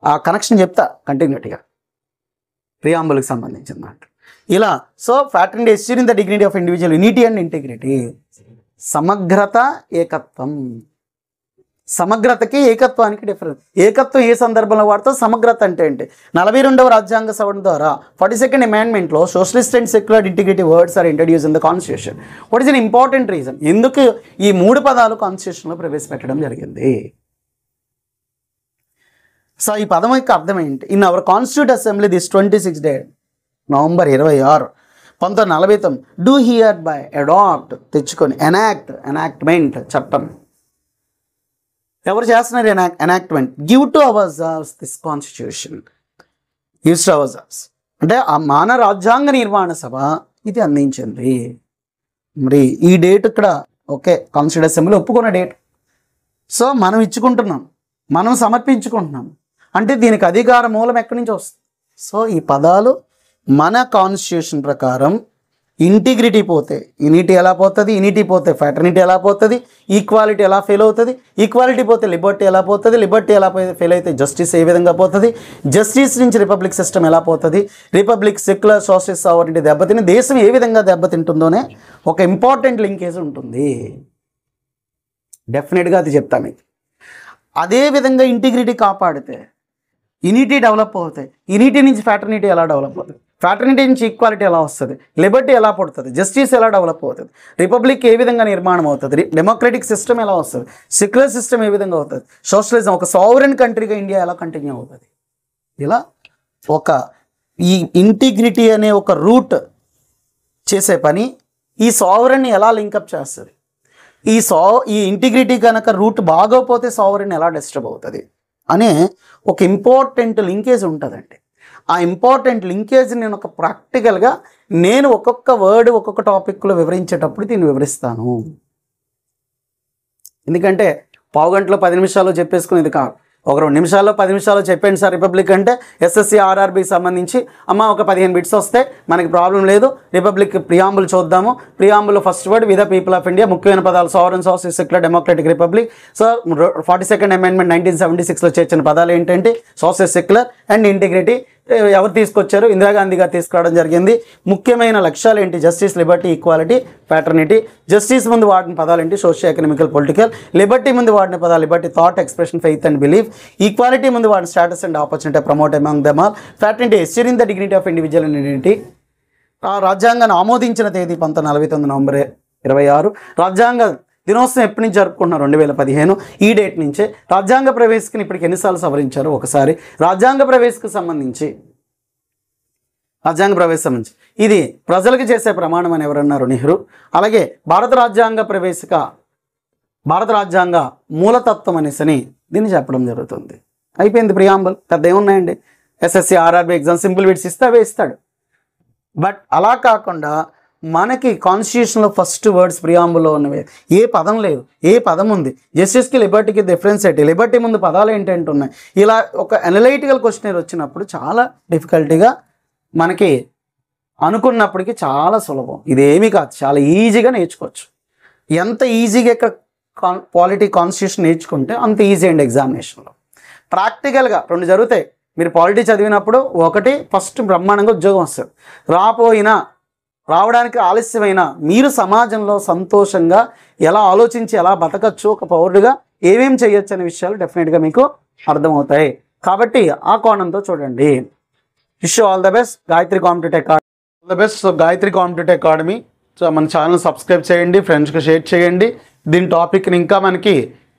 ఆ కనెక్షన్ చెప్తా కంటిన్యూటీగా ప్రియాంబుల్కి సంబంధించిన దాంట్లో. ఇలా so fraternity assuring the dignity of individual, unity and integrity. సమగ్రత, ఏకత్వం. సమగ్రతకి ఏకత్వానికి డిఫరెన్స్. ఏకత్వం ఏ సందర్భంలో వాడుతో, సమగ్రత అంటే ఏంటి? 42వ రాజ్యాంగ సవరణ ద్వారా 42nd అమెండ్మెంట్లో socialist and secular integrity words are introduce in the constitution. What is an important reason, ఎందుకు ఈ 3 పదాలు కాన్స్టిట్యూషన్లో ప్రవేశపెట్టడం జరిగింది? సో ఈ పదం యొక్క అర్థం ఏంటి? In our constitute assembly this 26 day November 26, 1949 do hereby adopt తెచ్చుకొని ఎనాక్ట్మెంట్ చట్టం. ఎవరు చేస్తున్నారు enactment? Give to ours this constitution, gives to ours అంటే ఆ మన రాజ్యాంగ నిర్మాణ సభ ఇది అందించింది. మరి ఈ డేట్ ఇక్కడ ఓకే, కాన్స్టిట్యూట్ అసెంబ్లీ ఒప్పుకున్న డేట్. సో మనం ఇచ్చుకుంటున్నాం, మనం సమర్పించుకుంటున్నాం అంటే దీనికి అధికార మూలం ఎక్కడి నుంచి వస్తుంది? సో ఈ పదాలు మన కాన్స్టిట్యూషన్ ప్రకారం ఇంటిగ్రిటీ పోతే యూనిటీ ఎలా పోతుంది, యూనిటీ పోతే ఫ్రాటర్నిటీ ఎలా పోతుంది, ఈక్వాలిటీ ఎలా ఫెయిల్ అవుతుంది, ఈక్వాలిటీ పోతే లిబర్టీ ఎలా పోతుంది, లిబర్టీ ఎలా ఫెయిల్ అయితే జస్టిస్ ఏ విధంగా పోతుంది, జస్టిస్ నుంచి రిపబ్లిక్ సిస్టమ్ ఎలా పోతుంది, రిపబ్లిక్ సెక్యులర్ సోషలిస్ట్ సావరిటీ దెబ్బతిని దేశం ఏ విధంగా దెబ్బతింటుందోనే ఒక ఇంపార్టెంట్ లింకేజ్ ఉంటుంది. డెఫినెట్గా అది చెప్తాను మీకు. అదేవిధంగా ఇంటిగ్రిటీ కాపాడితే యూనిటీ డెవలప్ అవుతాయి, యూనిటీ నుంచి ఫ్రాటర్నిటీ ఎలా డెవలప్ అవుతుంది, ఫ్రాటర్నిటీ నుంచి ఈక్వాలిటీ ఎలా వస్తుంది, లిబర్టీ ఎలా పుడుతుంది, జస్టిస్ ఎలా డెవలప్ అవుతుంది, రిపబ్లిక్ ఏ విధంగా నిర్మాణం అవుతుంది, డెమోక్రటిక్ సిస్టమ్ ఎలా వస్తుంది, సెక్యులర్ సిస్టమ్ ఏ విధంగా అవుతుంది, సోషలిజం ఒక సావరెన్ కంట్రీగా ఇండియా ఎలా కంటిన్యూ అవుతుంది. ఇలా ఒక ఈ ఇంటిగ్రిటీ అనే ఒక రూట్ చేసే పని ఈ సావరెన్ని ఎలా లింకప్ చేస్తుంది, ఈ ఇంటిగ్రిటీ కనుక రూట్ బాగోపోతే సావరెన్ ఎలా డిస్టర్బ్ అవుతుంది అనే ఒక ఇంపార్టెంట్ లింకేజ్ ఉంటుందండి. ఆ ఇంపార్టెంట్ లింకేజ్ నేను ఒక ప్రాక్టికల్గా నేను ఒక్కొక్క వర్డ్ ఒక్కొక్క టాపిక్లో వివరించేటప్పుడు దీన్ని వివరిస్తాను. ఎందుకంటే పావు గంటలో 10 నిమిషాలు చెప్పేసుకునేది కాదు, ఒక 2 నిమిషాల్లో 10 నిమిషాలు చెప్పండి సార్ రిపబ్లిక్ అంటే. ఎస్ఎస్సి ఆర్ఆర్బికి సంబంధించి ఒక 15 బిట్స్ వస్తే మనకి ప్రాబ్లం లేదు. రిపబ్లిక్ ప్రియాంబుల్ చూద్దాము. Preamble first word with the people of India, ముఖ్యమైన పదాలు sovereign, socialist, secular, democratic, republic. So 42nd amendment 1976లో చేర్చిన పదాలు ఏంటంటే సోషలిస్ట్, సెక్యులర్ అండ్ ఇంటిగ్రిటీ. ఎవరు తీసుకొచ్చారు? ఇందిరాగాంధీ గారు తీసుకురావడం జరిగింది. ముఖ్యమైన లక్ష్యాలు ఏంటి? Justice, Liberty, equality, fraternity. Justice ముందు వాడిన పదాలు ఏంటి? Socio economical, political. లిబర్టీ ముందు వాడిన పదాలు liberty, thought, expression, faith and belief. Equality ముందు వాడిన status and opportunity, promote among them all. Fraternity, assuring the dignity of individual and identity. ఆ రాజ్యాంగాన్ని ఆమోదించిన తేదీ 1949 నవంబర్ 26. రాజ్యాంగ దినోత్సవం ఎప్పటి నుంచి జరుపుకుంటున్నారు? 2015. ఈ డేట్ నుంచే రాజ్యాంగ ప్రవేశికని ఇప్పటికి ఎన్నిసార్లు సవరించారు? ఒకసారి. రాజ్యాంగ ప్రవేశకు సంబంధించి ఇది ప్రజలకు చేసే ప్రమాణం అని ఎవరన్నారు? నెహ్రూ. అలాగే భారత రాజ్యాంగ మూలతత్వం అనేసని దీన్ని చెప్పడం జరుగుతుంది. అయిపోయింది ప్రియాంబుల్. పెద్ద ఏమున్నాయండి? SSC RRB exam simple bits ఇస్తే అవే ఇస్తాడు. బట్ అలా కాకుండా మనకి కాన్స్టిట్యూషన్లో ఫస్ట్ వర్డ్స్ ప్రియాంబుల్లో ఉన్నవి ఏ పదం లేదు, ఏ పదం ఉంది, జస్టిస్కి లిబర్టీకి డిఫరెన్స్ ఏంటి, లిబర్టీ ముందు పదాలు ఏంటంటే ఉన్నాయి. ఇలా ఒక అనలైటికల్ క్వశ్చనర్ వచ్చినప్పుడు చాలా డిఫికల్టీగా మనకి అనుకున్నప్పటికీ చాలా సులభం. ఇదేమీ కాదు, చాలా ఈజీగా నేర్చుకోవచ్చు. ఎంత ఈజీగా ఇక్కడ పాలిటీ కాన్స్టిట్యూషన్ నేర్చుకుంటే అంత ఈజీ అండి. ఎగ్జామినేషన్లో ప్రాక్టికల్గా 2 జరుగుతాయి. మీరు పాలిటీ చదివినప్పుడు ఒకటి ఫస్ట్ బ్రహ్మాండంగా ఉద్యోగం వస్తుంది. రావడానికి ఆలస్యమైన మీరు సమాజంలో సంతోషంగా ఎలా ఆలోచించి ఎలా బతకచ్చు, ఒక పౌరుడిగా ఏమేమి చేయొచ్చు అనే విషయాలు డెఫినెట్గా మీకు అర్థమవుతాయి. కాబట్టి ఆ కోణంతో చూడండి. Wish all the best. Gayatri competitive academy, all the best. So Gayatri competitive academy, so మన ఛానల్ సబ్స్క్రైబ్ చేయండి, ఫ్రెండ్స్కి షేర్ చేయండి. దీని టాపిక్ని ఇంకా మనకి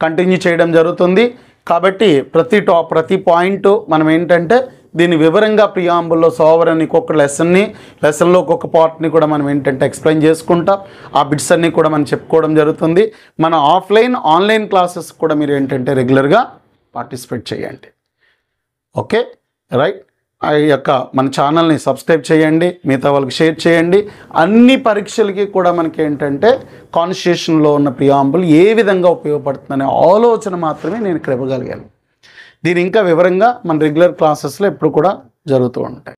కంటిన్యూ చేయడం జరుగుతుంది. కాబట్టి ప్రతి పాయింట్ మనం ఏంటంటే దీన్ని వివరంగా ప్రియాంబుల్లో సావరెన్ ఒక్కొక్క లెసన్లో ఒక్కొక్క పార్ట్ని కూడా మనం ఏంటంటే ఎక్స్ప్లెయిన్ చేసుకుంటాం. ఆ బిట్స్ అన్నీ కూడా మనం చెప్పుకోవడం జరుగుతుంది. మన ఆన్లైన్ క్లాసెస్ కూడా మీరు ఏంటంటే రెగ్యులర్గా పార్టిసిపేట్ చేయండి. Okay, right. ఆ యొక్క మన ఛానల్ని సబ్స్క్రైబ్ చేయండి, మిగతా వాళ్ళకి షేర్ చేయండి. అన్ని పరీక్షలకి కూడా మనకి ఏంటంటే కాన్స్టిట్యూషన్లో ఉన్న ప్రియాంబుల్ ఏ విధంగా ఉపయోగపడుతుందనే ఆలోచన మాత్రమే నేను ఇక్కడ ఇవ్వగలిగాను. దీని ఇంకా వివరంగా మన రెగ్యులర్ క్లాసెస్లో ఎప్పుడు కూడా జరుగుతూ ఉంటాయి.